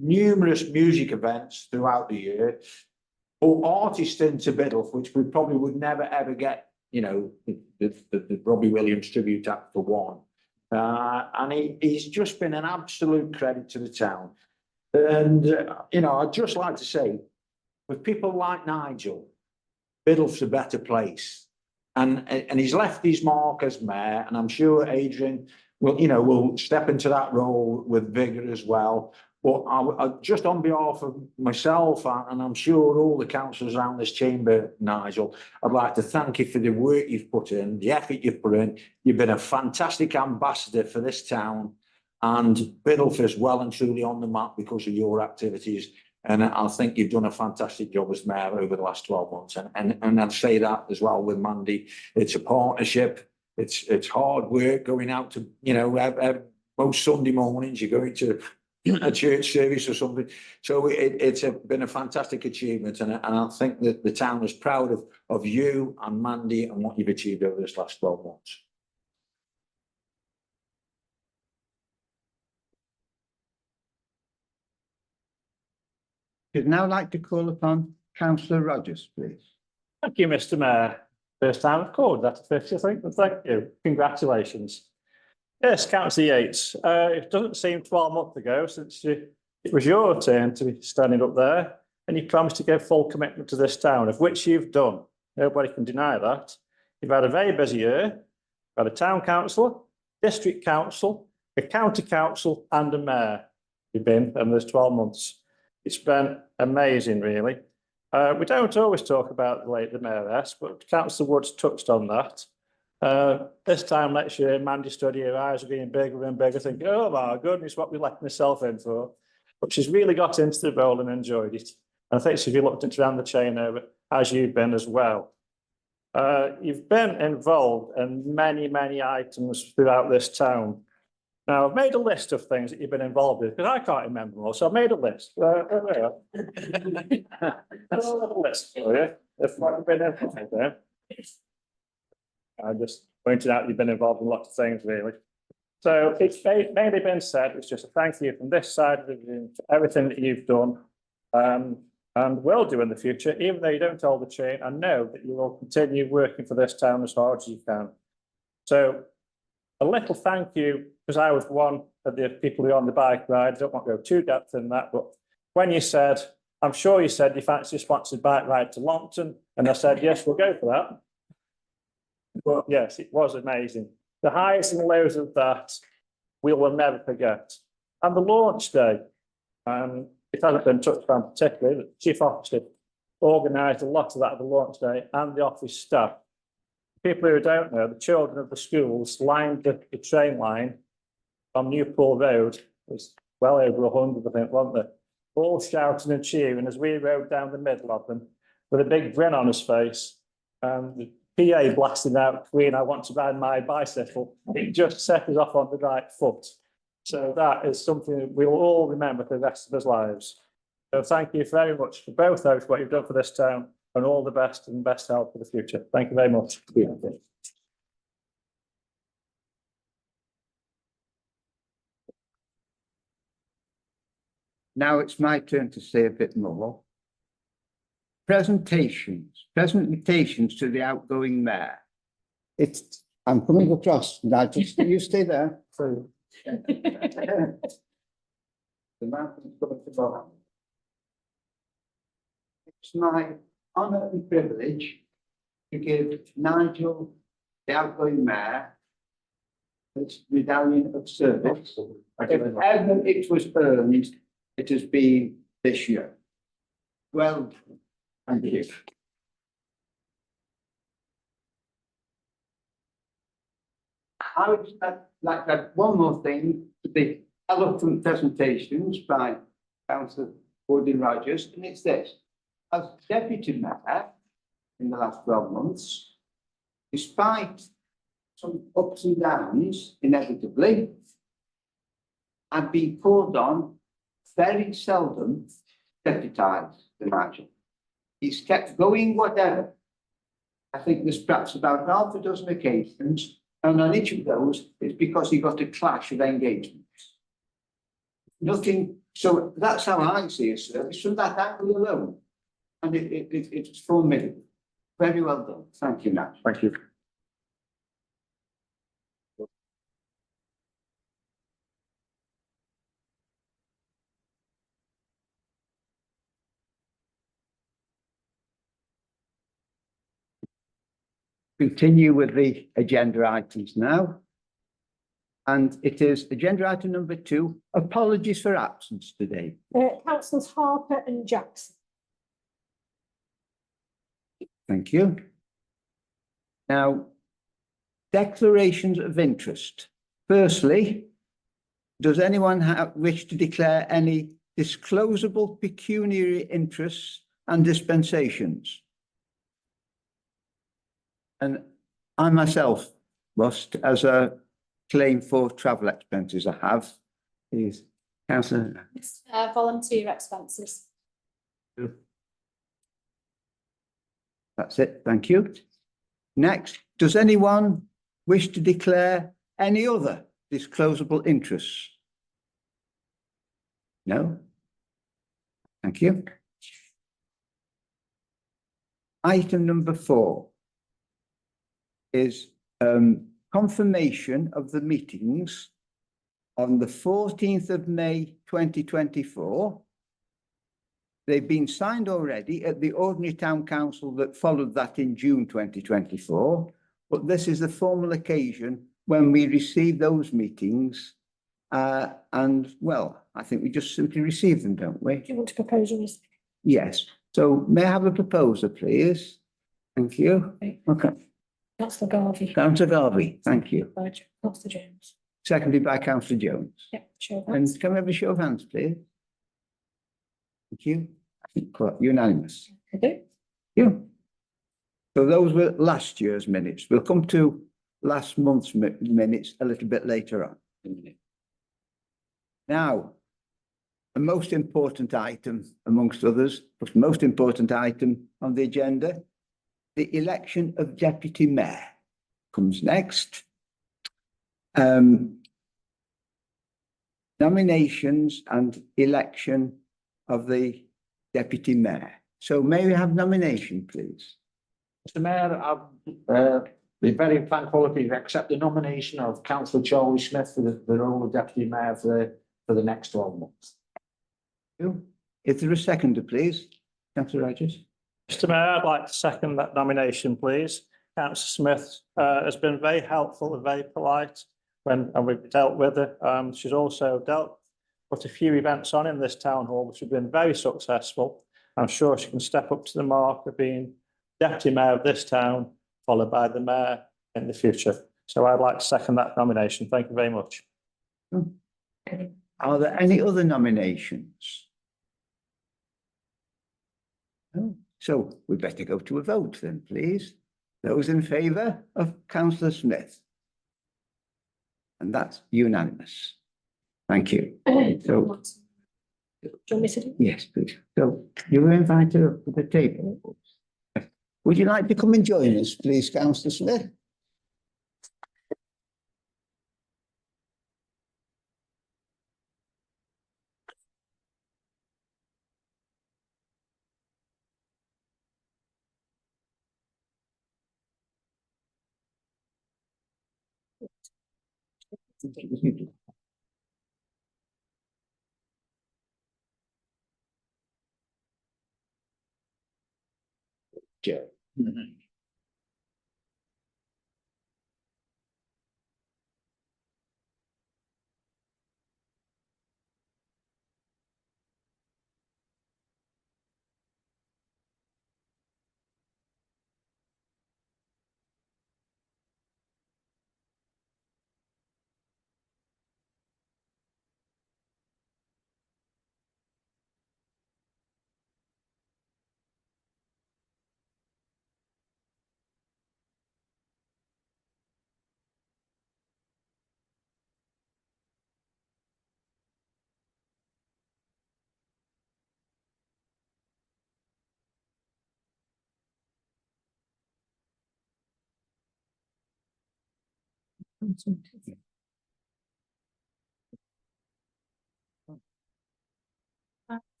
numerous music events throughout the year, or artists into Biddulph, which we probably would never, ever get, the Robbie Williams tribute act for one. And he's just been an absolute credit to the town. And, I'd just like to say, with people like Nigel, Biddulph's a better place. And he's left his mark as mayor, and I'm sure Adrian will step into that role with vigour as well. But I just on behalf of myself, and I'm sure all the councillors around this chamber, Nigel, I'd like to thank you for the work you've put in, the effort you've put in. You've been a fantastic ambassador for this town. And Biddulph is well and truly on the map because of your activities. And I think you've done a fantastic job as mayor over the last 12 months. And I'd say that as well with Mandy. It's a partnership. It's hard work going out to, most Sunday mornings you're going to a church service or something. So it's been a fantastic achievement. And I think that the town is proud of you and Mandy and what you've achieved over this last 12 months. I'd now like to call upon Councillor Rogers, please. Thank you, Mr. Mayor. First time I've called, that's 50, I think, but thank you. Congratulations. Yes, Councillor Yates, it doesn't seem 12 months ago since it was your turn to be standing up there, and you promised to give full commitment to this town, of which you've done. Nobody can deny that. You've had a very busy year. You've had a town councillor, district council, a county council, and a mayor. You've been in those 12 months. It's been amazing, really. We don't always talk about the Mayoress, but Councillor Woods touched on that. This time next year, Mandy Study, her eyes are getting bigger and bigger, thinking, oh my goodness, what we let myself in for. But she's really got into the role and enjoyed it. And I think she's reluctant around the chain over, as you've been as well. You've been involved in many, many items throughout this town. Now, I've made a list of things that you've been involved with, because I can't remember them all, so I've made a list. There we are. That's a little list for you, if what you've been involved in. I just pointed out you've been involved in lots of things, really. So it's mainly been said, it's just a thank you from this side of the room for everything that you've done and will do in the future, even though you don't hold the chain. I know that you will continue working for this town as hard as you can. So a little thank you, because I was one of the people who were on the bike ride. I don't want to go too depth in that, but when you said, I'm sure you said you fancy a sponsored bike ride to Longton, and I said, yes, we'll go for that. But yes, it was amazing. The highs and lows of that, we will never forget. And the launch day, it hasn't been touched on particularly, but the Chief Officer organised a lot of that at the launch day, and the office staff. People who don't know, the children of the schools lined the train line on Newpool Road. It was well over 100, I think, wasn't there? All shouting and cheering as we rode down the middle of them with a big grin on his face. The PA blasting out, Queen, I want to ride my bicycle. It just set us off on the right foot. So that is something that we'll all remember for the rest of our lives. So thank you very much for both those, what you've done for this town, and all the best and best help for the future. Thank you very much. Now it's my turn to say a bit more. Presentations to the outgoing mayor. I'm coming across now, just you stay there. So. The mountain's coming to bottom. It's my honour and privilege to give Nigel, the outgoing mayor, this medallion of service. If ever it was earned, it has been this year. Well, thank you. I would like to add one more thing to the eloquent presentations by Councillor Gordon Rogers, and it's this. As Deputy Mayor in the last 12 months, despite some ups and downs, inevitably, I've been called on very seldom deputised the Nigel. He's kept going whatever. I think there's perhaps about half a dozen occasions, and on each of those, it's because he got a clash of engagements. Nothing, so that's how I see a service from that angle alone. And it's formidable. Very well done. Thank you, Nat. Thank you. Continue with the agenda items now. And it is agenda item number 2, apologies for absence today. Councillors Harper and Jackson. Thank you. Now, declarations of interest. Firstly, does anyone wish to declare any disclosable pecuniary interests and dispensations? And I myself must, as a claim for travel expenses I have, is Councillor. Volunteer expenses. That's it, thank you. Next, does anyone wish to declare any other disclosable interests? No? Thank you. Item number 4 is confirmation of the meetings on the 14th of May 2024. They've been signed already at the ordinary town council that followed that in June 2024, but this is the formal occasion when we receive those meetings And well, I think we just simply receive them, don't we? Do you want to propose a resolution? Yes. So may I have a proposer, please? Thank you. Okay. Councillor Garvey. Councillor Garvey, thank you. By Councillor Jones. Seconded by Councillor Jones. Yeah, sure. And can we have a show of hands, please? Thank you. I think quite unanimous. Okay. You. So those were last year's minutes. We'll come to last month's minutes a little bit later on. Now, the most important item amongst others, but most important item on the agenda, the election of deputy mayor comes next. Nominations and election of the deputy mayor. So may we have nomination, please? Mr Mayor, I've been very thankful if you accept the nomination of councillor Charlie Smith for the role of deputy mayor for the next 12 months. You. Is there a seconder, please? Councillor Rogers. Mr Mayor, I'd like to second that nomination, please. Councillor Smith has been very helpful and very polite and we've dealt with her. She's also put a few events on in this town hall, which have been very successful. I'm sure she can step up to the mark of being deputy mayor of this town, followed by the mayor in the future. So I'd like to second that nomination. Thank you very much. Are there any other nominations? No. So we better go to a vote then, please. Those in favour of councillor Smith? And that's unanimous. Thank you. So, Do you want me to do? yes, please. So you were invited up to the table. Would you like to come and join us, please, councillor Smith? Joe.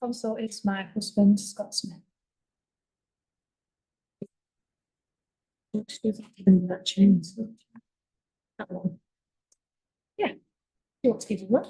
Also, it's my husband, Scott Smith. That change. That one. Yeah. You want to give him that?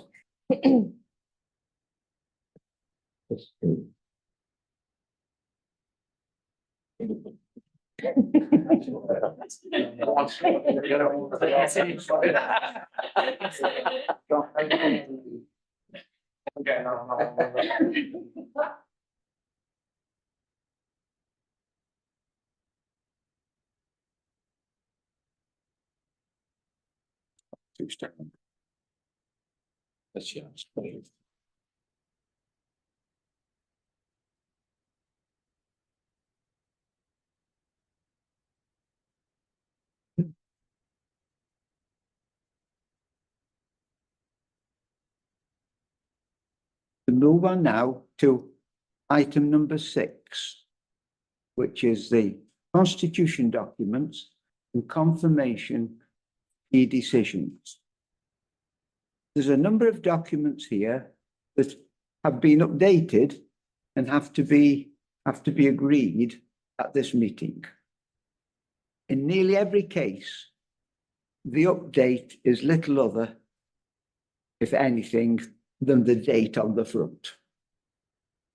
That's yours, please. We move on now to item number 6, which is the constitution documents and confirmation key decisions. There's a number of documents here that have been updated and have to be agreed at this meeting. In nearly every case, the update is little other, if anything, than the date on the front.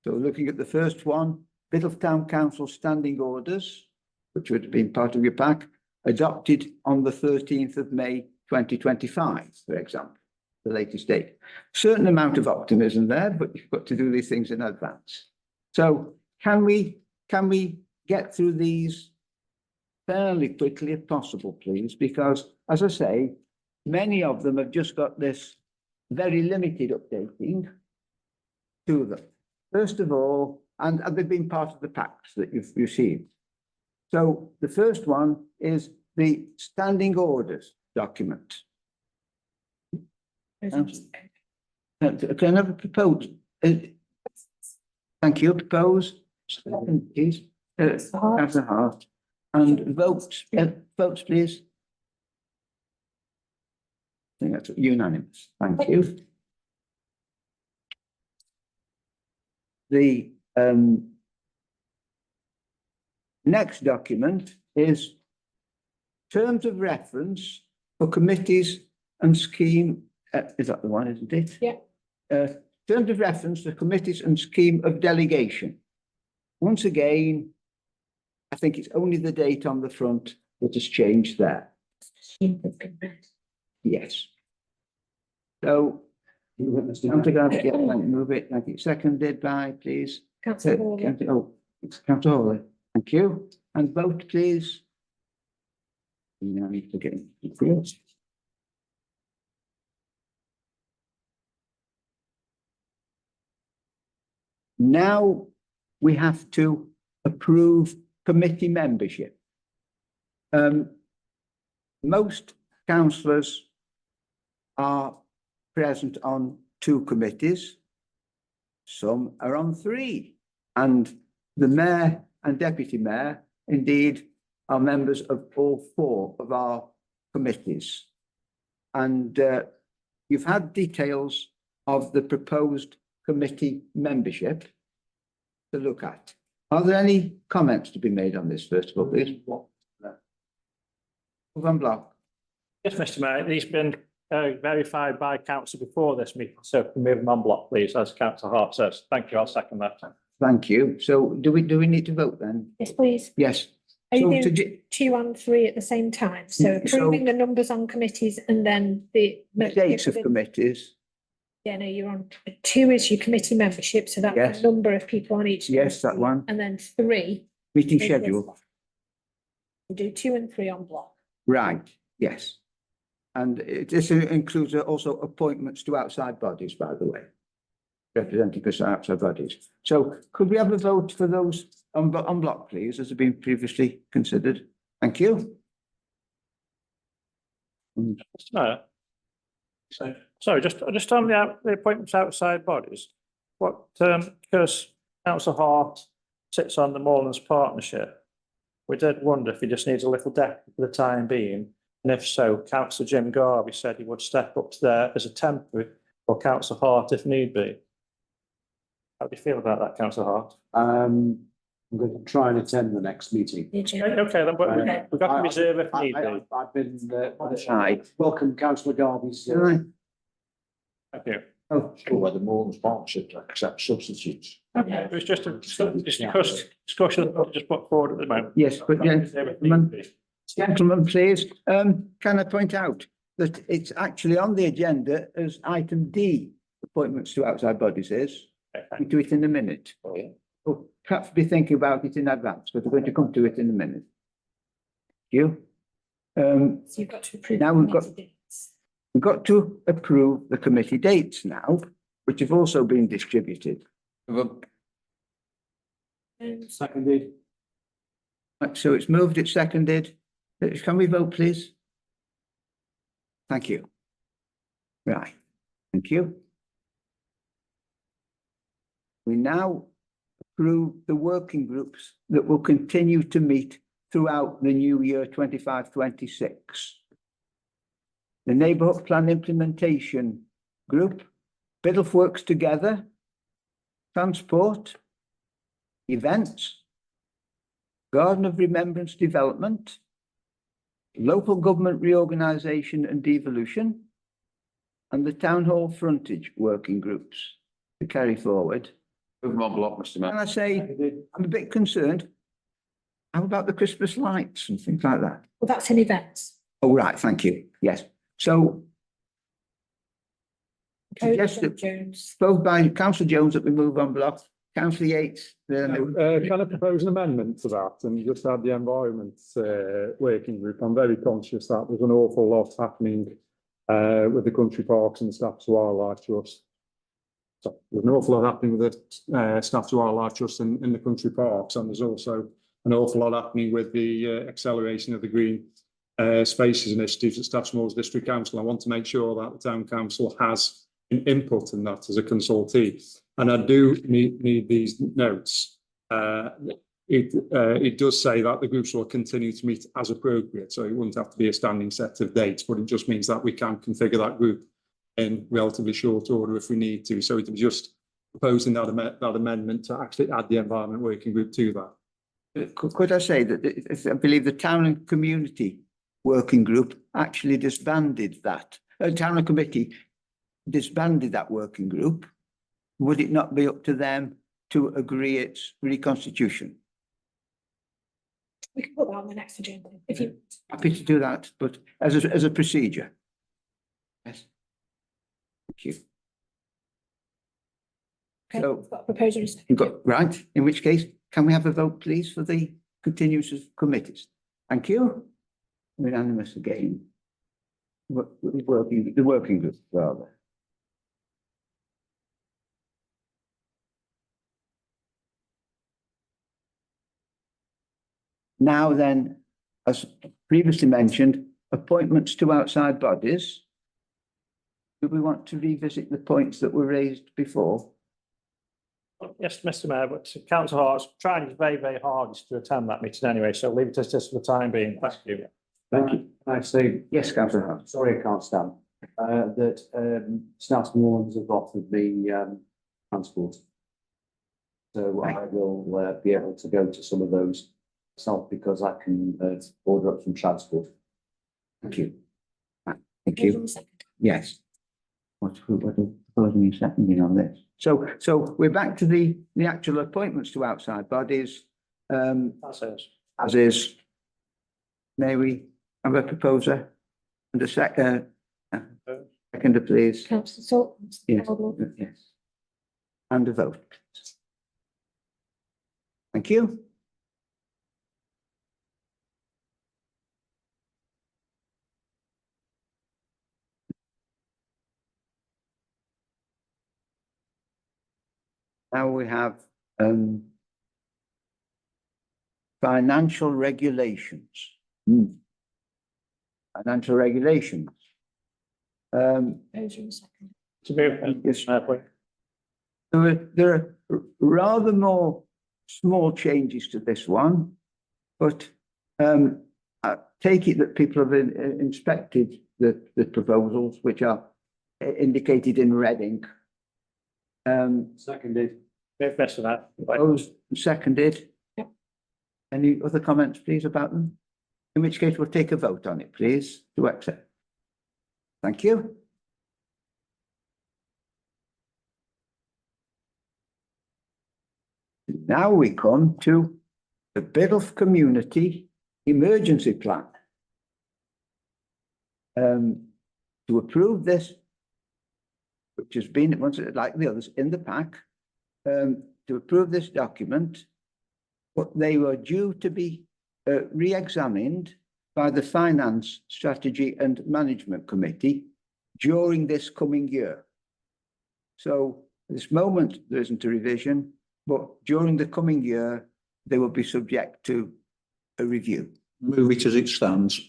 So looking at the first one, Biddulph Town Council standing orders, which would have been part of your pack, adopted on the 13th of May 2025, for example. the latest date. Certain amount of optimism there, but you've got to do these things in advance. So can we get through these fairly quickly if possible, please? Because as I say, many of them have just got this very limited updating to them. First of all, and they've been part of the packs that you've received. So the first one is the standing orders document. Can I have a proposal? Thank you, propose. Please, Councillor Hart. And votes, votes, please. I think that's unanimous. Thank you. The next document is terms of reference for committees and scheme. Is that the one, isn't it? Yeah. Terms of reference for committees and scheme of delegation. Once again, I think it's only the date on the front that has changed there. Yes. So, Councillor Garvey, yeah, move it. Thank you. Seconded by, please. Councillor Hawley. Oh, it's Councillor Hawley. Thank you. And vote, please. Now I need to get in. Now we have to approve committee membership. Most councillors are present on 2 committees. Some are on 3. And the mayor and deputy mayor, indeed, are members of all 4 of our committees. And you've had details of the proposed committee membership to look at. Are there any comments to be made on this, first of all, please? Van Block. Yes, Mr. Mayor, these been verified by council before this meeting, so can we move them on block, please, as Councillor Hart says. Thank you, I'll second that. Thank you. So do we need to vote then? Yes, please. Yes. Are So you to doing 2 and 3 at the same time? So So- approving the numbers on committees and then the. dates of committees, Yeah, no, you're on 2 is your committee membership, so that's Yes. the number of people on each. Yes, that committee. one. And then 3. meeting is this schedule, one. We do 2 and 3 on block. right, yes. And this includes also appointments to outside bodies, by the way. Representing us outside bodies. So could we have a vote for those on block, please, as have been previously considered? Thank you. Mr. Mayor. Sorry, just on the appointments outside bodies, because Councillor Hart sits on the Moorlands Partnership, we did wonder if he just needs a little deputy for the time being, and if so, Councillor Jim Garvey said he would step up to there as a temporary for Councillor Hart if need be. How do you feel about that, Councillor Hart? I'm going to try and attend the next meeting. Okay, then, but we've got to reserve if need be. I've been, Aye. welcome councillor Garvey's. Aye. Thank you. Oh, Sure, whether Moreland's partnership to accept substitutes. Okay, it was just a discussion that just put forward at the moment. yes, but Reserve if need be. gentlemen, please, can I point out that it's actually on the agenda as item D, appointments to outside bodies is. Okay. We do it in a minute. Oh, yeah. Or perhaps be thinking about it in advance, but we're going to come to it in a minute. You? So you've got to approve. Now we've got- committee dates. We've got to approve the committee dates now, which have also been distributed. Seconded. Right, so it's moved, it's seconded. Can we vote, please? Thank you. Right, thank you. We now approve the working groups that will continue to meet throughout the new year 25-26. The Neighbourhood Plan Implementation Group, Biddulph Works Together, Transport, Events, Garden of Remembrance Development, Local Government Reorganisation and Devolution, and the Town Hall Frontage Working Groups to carry forward. Move them on block, Mr. Mayor. And I say, I'm a bit concerned. How about the Christmas lights and things like that? Well, that's an event. Oh, right, thank you. Yes. So Suggested, Jones. both by councillor Jones that we move on block, councillor Yates, Can I propose an amendment to that and just add the environment working group? I'm very conscious that there's an awful lot happening with the country parks and the Staffs Wildlife Trust. So there's an awful lot happening with the Staffs Wildlife Trust in the country parks, and there's also an awful lot happening with the acceleration of the green spaces initiatives at Staffs Moors District Council. I want to make sure that the town council has an input in that as a consultee, and I do need these notes. It does say that the groups will continue to meet as appropriate, so it wouldn't have to be a standing set of dates, but it just means that we can configure that group in relatively short order if we need to. So it was just proposing that amendment to actually add the environment working group to that. could I say that I believe the town and community working group actually disbanded that, town and committee disbanded that working group. Would it not be up to them to agree its reconstitution? We can put that on the next agenda if you. Happy to do that, but as a procedure. Yes. Thank you. Okay, So- we've got a proposal. You've got, right, in which case, can we have a vote, please, for the continuance of committees? Thank you. Unanimous again. The working group, rather. Now then, as previously mentioned, appointments to outside bodies. Do we want to revisit the points that were raised before? Yes, Mr Mayor, but Councillor Hart's trying his very, very hardest to attend that meeting anyway, so leave it as just for the time being. Thank you. Thank you. Can I say, Yes, councillor Hart. sorry, I can't stand, that, Staffs Moors have offered me, transport. So I will, be able to go to some of those myself because I can, order up some transport. Thank you. Thank you. Yes. What are proposing a seconding on this? So we're back to the actual appointments to outside bodies, That's it. as is. May we have a proposer and a seconder, please? Councillor Salt. Yes, yes. And a vote. Thank you. Now we have financial regulations. Financial regulations. Proposal second. To move, Yes. Mayor, please. There are rather more small changes to this one, but I take it that people have inspected the proposals, which are indicated in red ink. Seconded. Move, Mr Mayor. Proposed and seconded. Yep. Any other comments, please, about them? In which case, we'll take a vote on it, please, to accept. Thank you. Now we come to the Biddulph Community Emergency Plan. To approve this, which has been, once like the others, in the pack, to approve this document, but they were due to be re-examined by the Finance, Strategy and Management Committee during this coming year. So at this moment, there isn't a revision, but during the coming year, they will be subject to a review. Move it as it stands.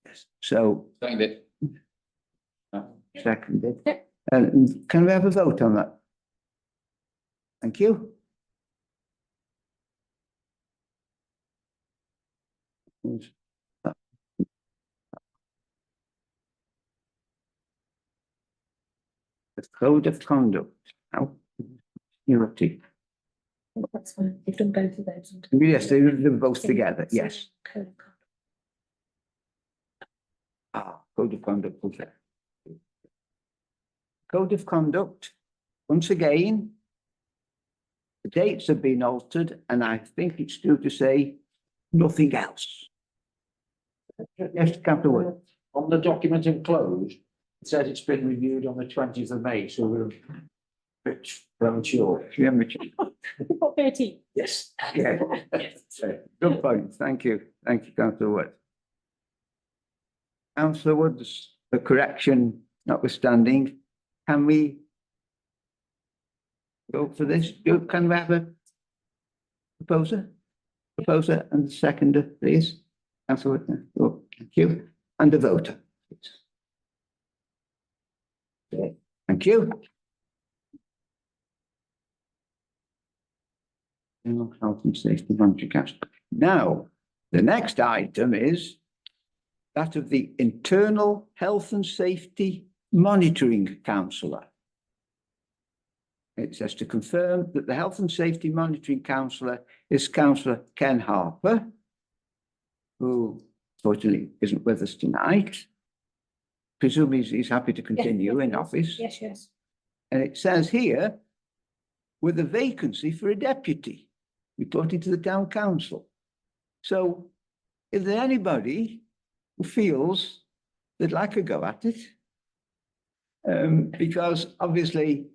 Yes. So Seconded. seconded. Yep. And can we have a vote on that? Thank you. The code of conduct. Now, unity. That's fine. You've done both of those. Yes, they're both together. Yes. Code of conduct. Code of conduct. Okay. Code of conduct. Once again, the dates have been altered, and I think it's true to say nothing else. Yes, Councillor Wood. On the document enclosed, It says it's been reviewed on the 20th of May, so we're a bit premature. We've got 13. Yes. Yeah. Good point. Thank you. Thank you, councillor Wood. Councillor Woods, the correction notwithstanding, can we go for this? Can we have a proposer? Proposer and seconder, please. Councillor Wood, oh, thank you. And a voter. Okay, thank you. Health and Safety Monitoring Council. Now, the next item is that of the Internal Health and Safety Monitoring Councillor. It says to confirm that the Health and Safety Monitoring Councillor is Councillor Ken Harper, who fortunately isn't with us tonight. Presumably he's happy to continue in office. Yes, yes. And it says here, with a vacancy for a deputy, reporting to the town council. So if there's anybody who feels they'd like a go at it, because obviously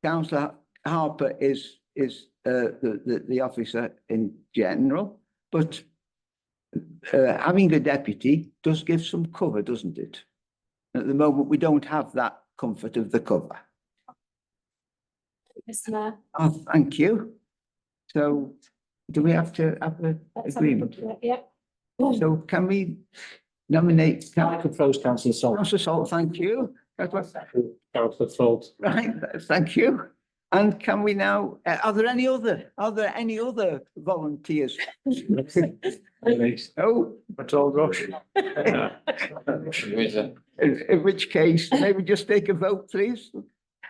Councillor Harper is the officer in general, but having a deputy does give some cover, doesn't it? At the moment, we don't have that comfort of the cover. Mr. Mayor. Oh, thank you. So do we have to have an let's have a agreement? look at it, Yep. So can we nominate I propose councillor Salt. Councillor Salt? Thank you. Councillor Salt. Right, thank you. And can we now, are there any other volunteers? Oh, But all rush. Who is it? in which case, maybe just take a vote, please.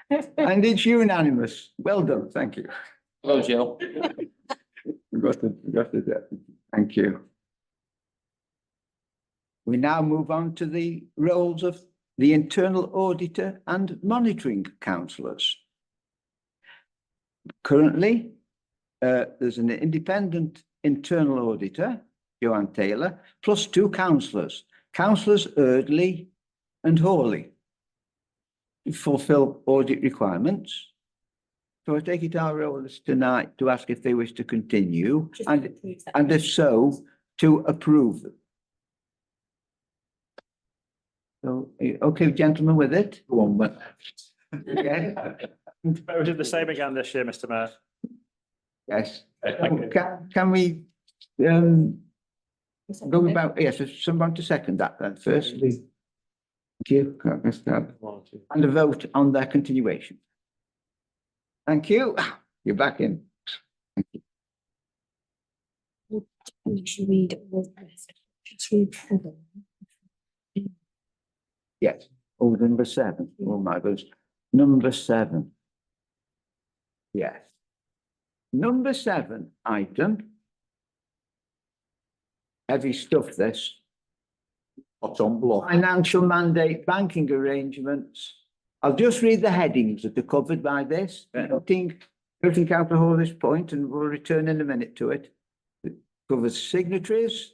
And it's unanimous. Well done, thank you. Hello, Jill. Got it. Thank you. We now move on to the roles of the internal auditor and monitoring councillors. Currently, there's an independent internal auditor, Joanne Taylor, plus two councillors, councillors Eardley and Hawley, to fulfil audit requirements. So I take it our role is tonight to ask if they wish to continue Just and approve that. if so, to approve them. So, okay, gentlemen, with it? Go on, but Yeah, We did the same again this year, Mr. Mayor. yes. Thank you. Can we, go about, yes, if someone to second that then first. Thank you. And a vote on their continuation. Thank you. You're back in. We should read all the rest. Just read seven. Yes. Oh, number 7. Oh, my goodness. Number 7. Yes. Number 7 item. Heavy stuff, this. what's on block? Financial mandate banking arrangements. I'll just read the headings that are covered by this, noting Councillor Hawley's point, and we'll return in a minute to it. It covers signatories,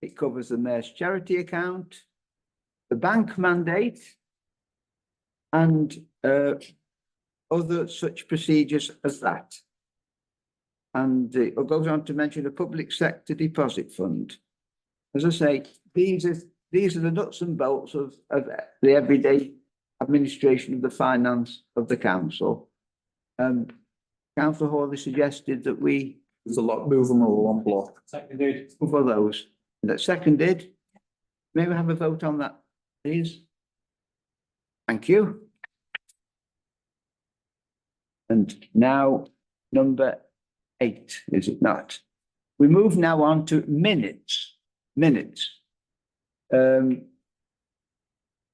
it covers the mayor's charity account, the bank mandate, and other such procedures as that. And it goes on to mention a public sector deposit fund. As I say, these are the nuts and bolts of the everyday administration of the finance of the council. Councillor Hawley suggested that we There's a lot, move them all on block. Seconded. for those. That seconded. May we have a vote on that, please? Thank you. And now, number 8, is it not? We move now on to minutes.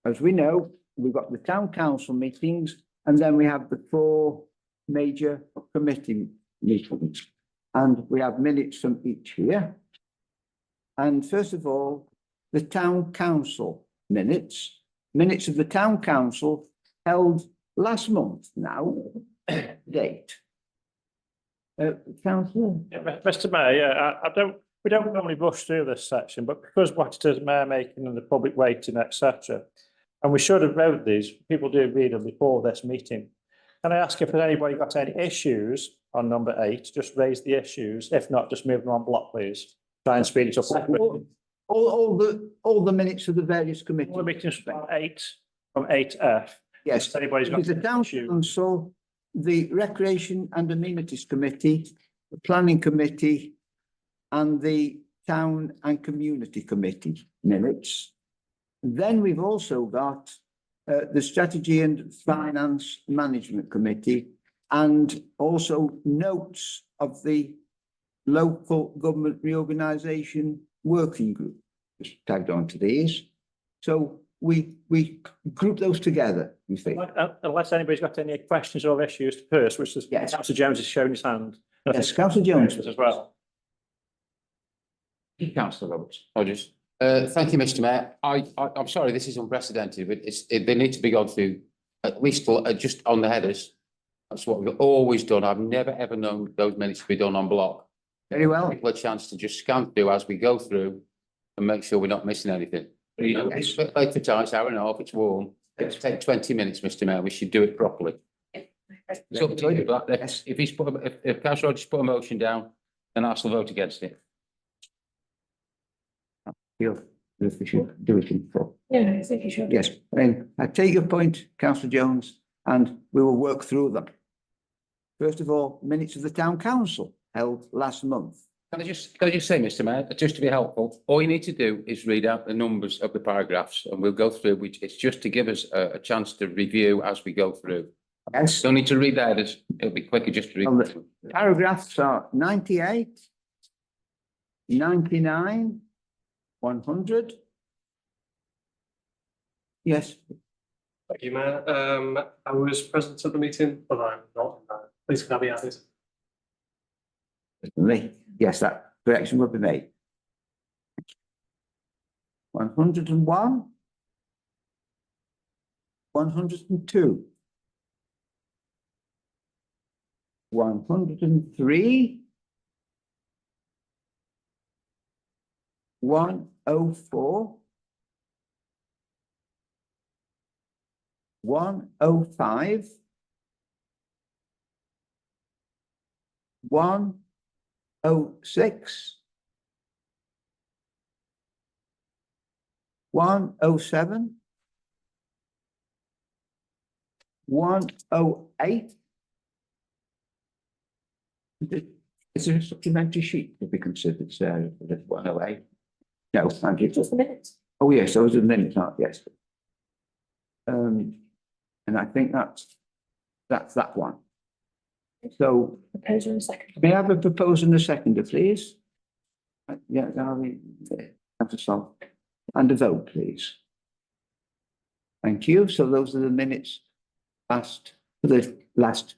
As we know, we've got the town council meetings, and then we have the 4 major committee meetings. And we have minutes from each here. And first of all, the town council minutes of the town council held last month now, date. Councillor? Yeah, Mr. Mayor, yeah, we don't normally rush through this section, but because what it is mayor making and the public waiting, etc. And we should have wrote these, people do read them before this meeting. Can I ask if anybody got any issues on number 8, just raise the issues, if not, just move them on block, please. Try and speed it up. All the minutes of the various committees. All the meetings from 8, from 8F. Yes, If anybody's got it's the town issue, council, the recreation and amenities committee, the planning committee, and the town and community committee minutes. Then we've also got the strategy and finance management committee, and also notes of the local government reorganisation working group, just tagged on to these. So we group those together, we think. unless anybody's got any questions or issues first, which is, Yes. Councillor Jones has shown his hand. Yes, councillor Jones. As well. Councillor Roberts. Rogers. Thank you, Mr. Mayor. I'm sorry, this is unprecedented, but they need to be gone through at least just on the headers. That's what we've always done. I've never ever known those minutes to be done on block. Very well. People a chance to just scan through as we go through and make sure we're not missing anything. You know, it's late for time, it's hour and a half, it's warm. Let's take 20 minutes, Mr. Mayor. We should do it properly. It's up to you, but if he's put, if Councillor Rogers put a motion down, then I'll still vote against it. Feel if we should do it in full. Yeah, I think you should. Yes, I take your point, councillor Jones, and we will work through them. First of all, minutes of the town council held last month. Can I just say, Mr. Mayor, just to be helpful, all you need to do is read out the numbers of the paragraphs and we'll go through, which it's just to give us a chance to review as we go through. Yes, Don't need to read that, it'll be quicker just to Well, read. through. paragraphs are 98, 99, 100. Yes, Thank you, Mayor. I was present at the meeting, but I'm not. Please can I be added? certainly. Yes, that correction will be made. 101, 102, 103, 104, 105, 106, 107, 108. Is there a supplementary sheet to be considered, Sarah, for this 108? No, thank you. Just a minute. Oh, yes, those are the minutes, aren't yes. And I think that's that one. So Proposer in a second. may I have a proposal and a seconder, please? Yeah, have to solve. And a vote, please. Thank you. So those are the minutes passed for the last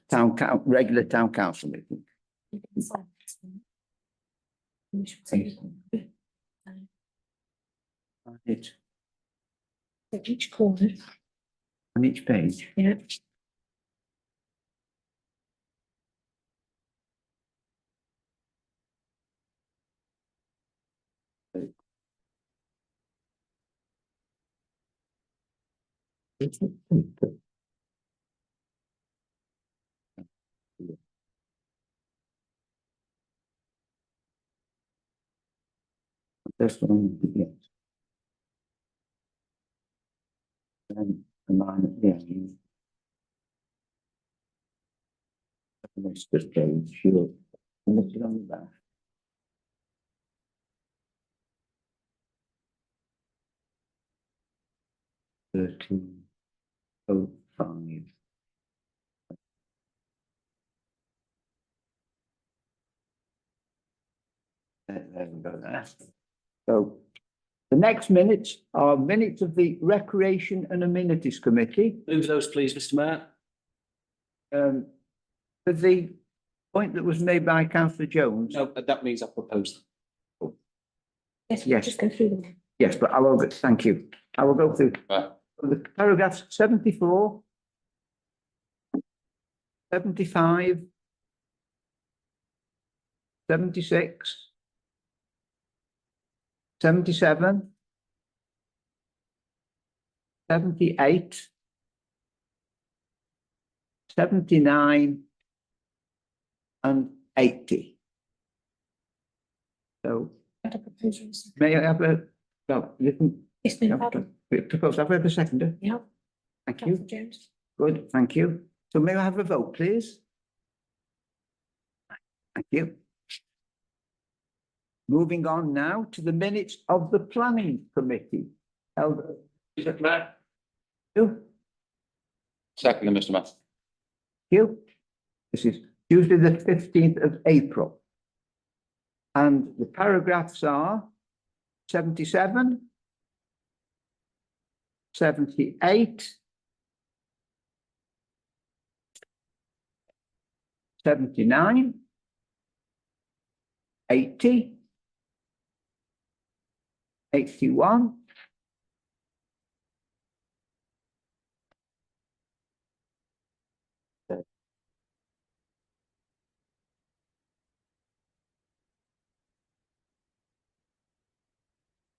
regular town council meeting. You should say It's each corner, on each page. yeah. This one, yes. And mine, yeah. Next page, sure. And it's on the back. Thirteen oh five. There we go there. So the next minutes are minutes of the Recreation and Amenities Committee. Move those, please, Mr. Mayor. For the point that was made by councillor Jones. No, that means I propose. Yes, Yes. just go through them. Yes, but I will, thank you. I will go through Right. the paragraphs 74, 75, 76, 77, 78, 79, and 80. So Had a proposal. may I have a, no, you can, It's been had. propose, have I have a seconder? Yeah, Thank you. councillor James. Good, thank you. So may I have a vote, please? Thank you. Moving on now to the minutes of the planning committee. Held. You, Second, Mr. Mayor. you. This is Tuesday, the 15th of April. And the paragraphs are 77, 78, 79, 80, 81,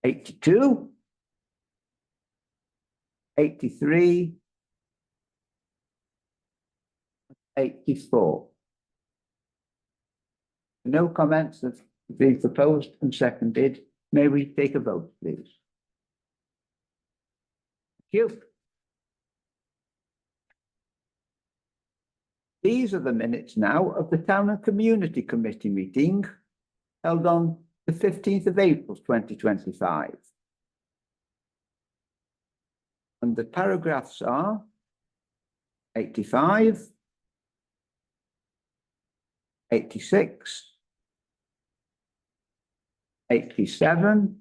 82, 83, 84. No comments have been proposed and seconded. May we take a vote, please? Thank you. These are the minutes now of the Town and Community Committee meeting held on the 15th of April, 2025. And the paragraphs are 85, 86, 87,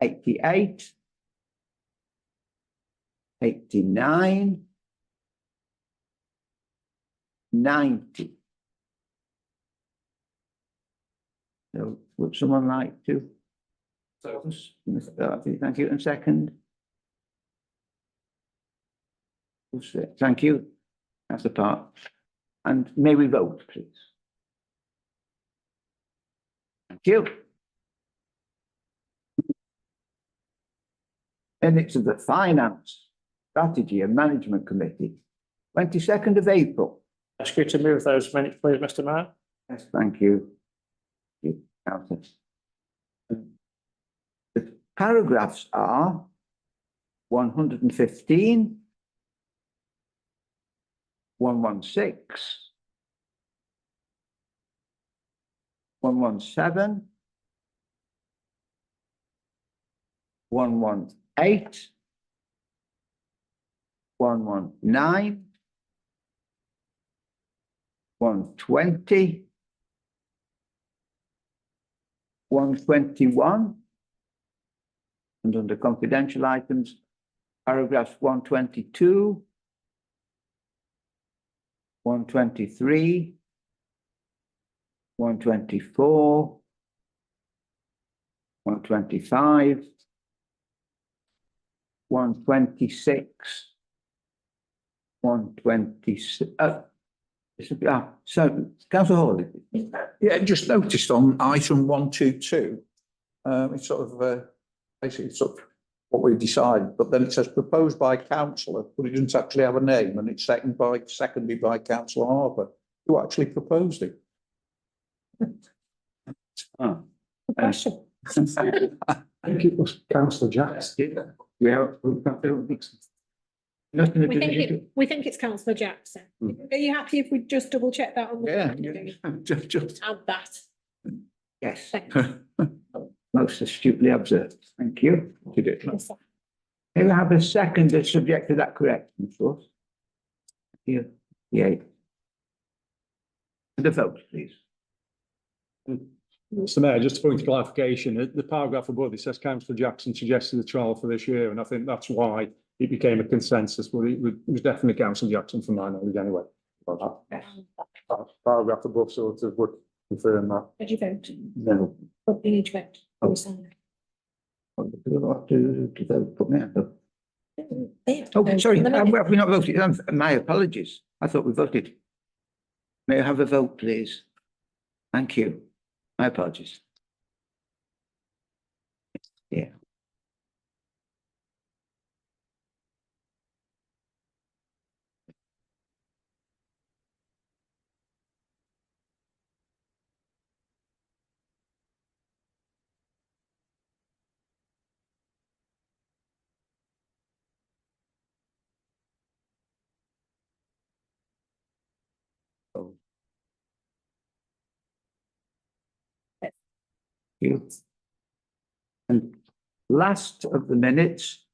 88, 89, 90. So would someone like to? Mr. Darby, thank you. And second? Thank you. That's the part. And may we vote, please? Thank you. Minutes of the Finance, Strategy and Management Committee, 22nd of April. Ask you to move those minutes, please, Mr. Mayor. Yes, thank you. Thank you, Councillor. The paragraphs are 115, 116, 117, 118, 119, 120, 121, and under confidential items, paragraphs 122, 123, 124, 125, 126, 126. So, Councillor Hawley. Yeah, just noticed on item 122, it's sort of, basically sort of what we decided, but then it says proposed by councillor, but it doesn't actually have a name, and it's seconded by councillor Harper, who actually proposed it. Oh. Question. I think it was councillor Jackson. Nothing to We think do. we think it's councillor Jackson. Are you happy if we just double check that on the? Yeah, just, Add that. yes. Thanks. Most astutely observed. Thank you. Did it? May we have a second that's subject to that correction, of course? Here, yeah. The vote, please. Mr. Mayor, just a point of clarification, the paragraph above, it says councillor Jackson suggested a trial for this year, and I think that's why it became a consensus, but it was definitely councillor Jackson from my knowledge anyway. Paragraph above sort of would confirm that. Did you vote? No. But you need to vote. Oh. Oh, sorry, have we not voted? My apologies. I thought we voted. May I have a vote, please? Thank you. My apologies. Yeah. you. And last of the minutes,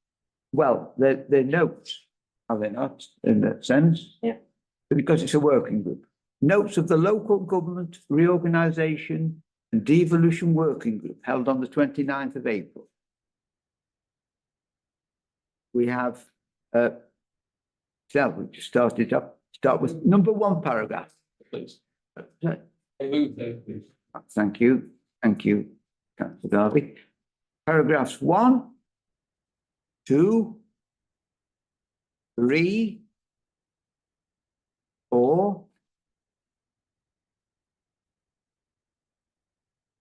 well, they're notes, are they not, in that sense? Yeah. Because it's a working group. Notes of the local government reorganisation and devolution working group held on the 29th of April. We have, shall we just start it up? Start with number 1 paragraph. Please. Right. I move those, please. Thank you, councillor Garvey. Paragraphs 1, 2, 3, 4,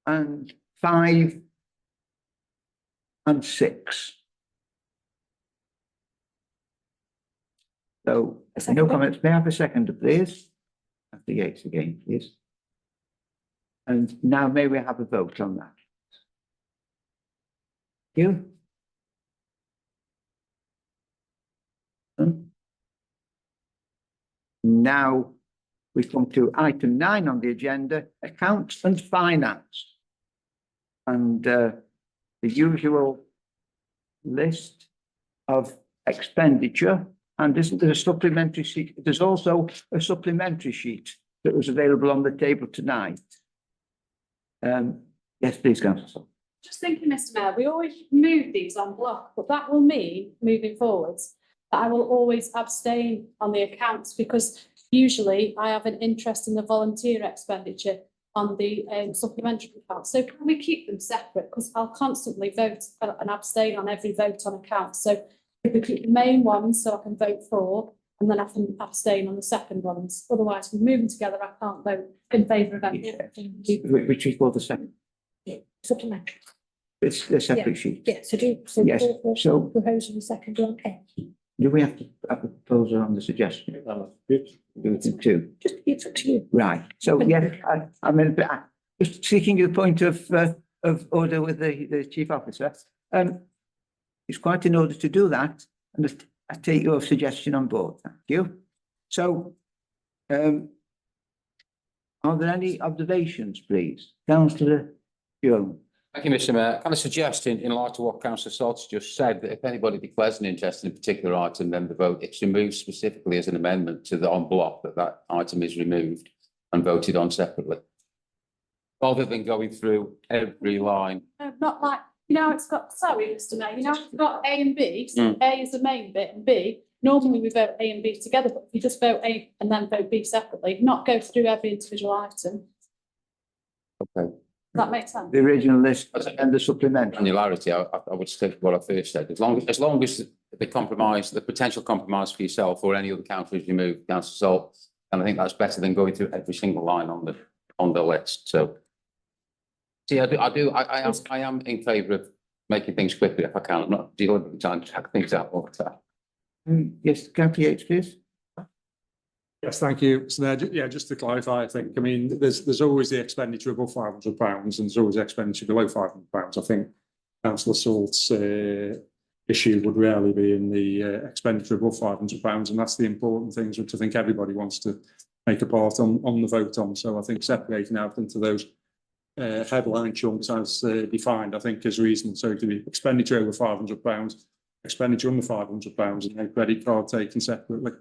and 5, and 6. So, if no comments, may I have a second, please? After Yates again, please. And now may we have a vote on that? You? Now we come to item 9 on the agenda, accounts and finance. And the usual list of expenditure. And isn't there a supplementary sheet? There's also a supplementary sheet that was available on the table tonight. Yes, please, councillor. Just thinking, Mr. Mayor, we always move these on block, but that will mean, moving forwards, that I will always abstain on the accounts because usually I have an interest in the volunteer expenditure on the supplementary accounts. So can we keep them separate? Because I'll constantly vote and abstain on every vote on accounts. So if we keep the main ones, so I can vote for, and then I can abstain on the second ones. Otherwise, we're moving together, I can't vote in favour of anything. Which is for the second, Supplementary. it's a separate sheet. Yeah, so Yes, so- propose the second one, okay. Do we have to have a proposal on the suggestion? Do it in 2. Just, it's up to you. Right, so yeah, I'm in, just seeking a point of order with the chief officer. It's quite in order to do that, and I take your suggestion on board, thank you. So, are there any observations, please? Councillor Jones. Thank you, Mr. Mayor. Can I suggest, in light of what Councillor Salt's just said, that if anybody declares an interest in a particular item, then the vote, it's removed specifically as an amendment to the on block, that item is removed and voted on separately. Rather than going through every line. No, not like, it's got, sorry, Mr. Mayor, it's got A and B, so A is the main bit and B, normally we vote A and B together, but if you just vote A and then vote B separately, not go through every individual item. Okay. Does that make sense? The original list and the supplementary. Granularity, I would stick with what I first said. As long as the compromise, the potential compromise for yourself or any other councillor is removed, Councillor Salt, and I think that's better than going through every single line on the list. So, see, I am in favour of making things quicker if I can. I'm not deliberately trying to track things out all the time. Yes, Councillor Yates, please. Yes, thank you. So there, yeah, just to clarify, I think, I mean, there's always the expenditure above £500 and there's always expenditure below £500. I think Councillor Salt's issue would rarely be in the expenditure above £500, and that's the important things which I think everybody wants to make a part on the vote on. So I think separating out into those headline chunks as defined, I think is reasonable. So it could be expenditure over £500, expenditure under £500, and a credit card taken separately.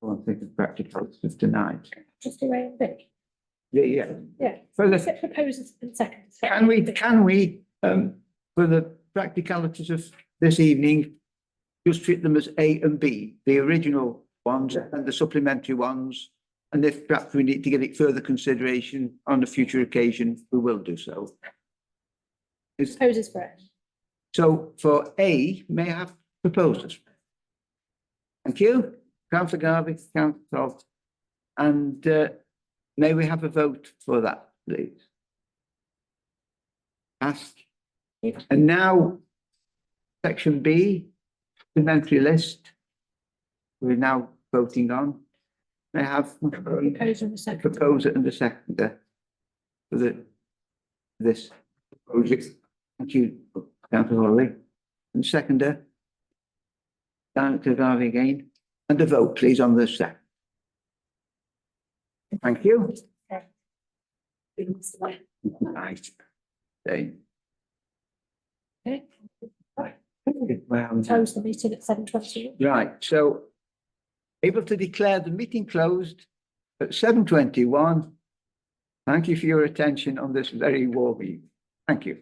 I'm thinking practicalities of tonight. Just the way it Yeah. Yeah. For the, Proposes and seconds. can we, for the practicalities of this evening, just treat them as A and B, the original ones and the supplementary ones. And if perhaps we need to give it further consideration on a future occasion, we will do so. Proposes for it. So for A, may I have proposals? Thank you. Councillor Garvey, Councillor Salt, and may we have a vote for that, please? Passed. And now, section B, supplementary list. We're now voting on. May I have Proposer and a second. proposer and a seconder for this project? Thank you, Councillor Hawley. And seconder, Councillor Garvey again. And a vote, please, on the second. Thank you. Right. They- Okay. Well, Close the meeting at 7:20. right, so able to declare the meeting closed at 7:21. Thank you for your attention on this very war week. Thank you.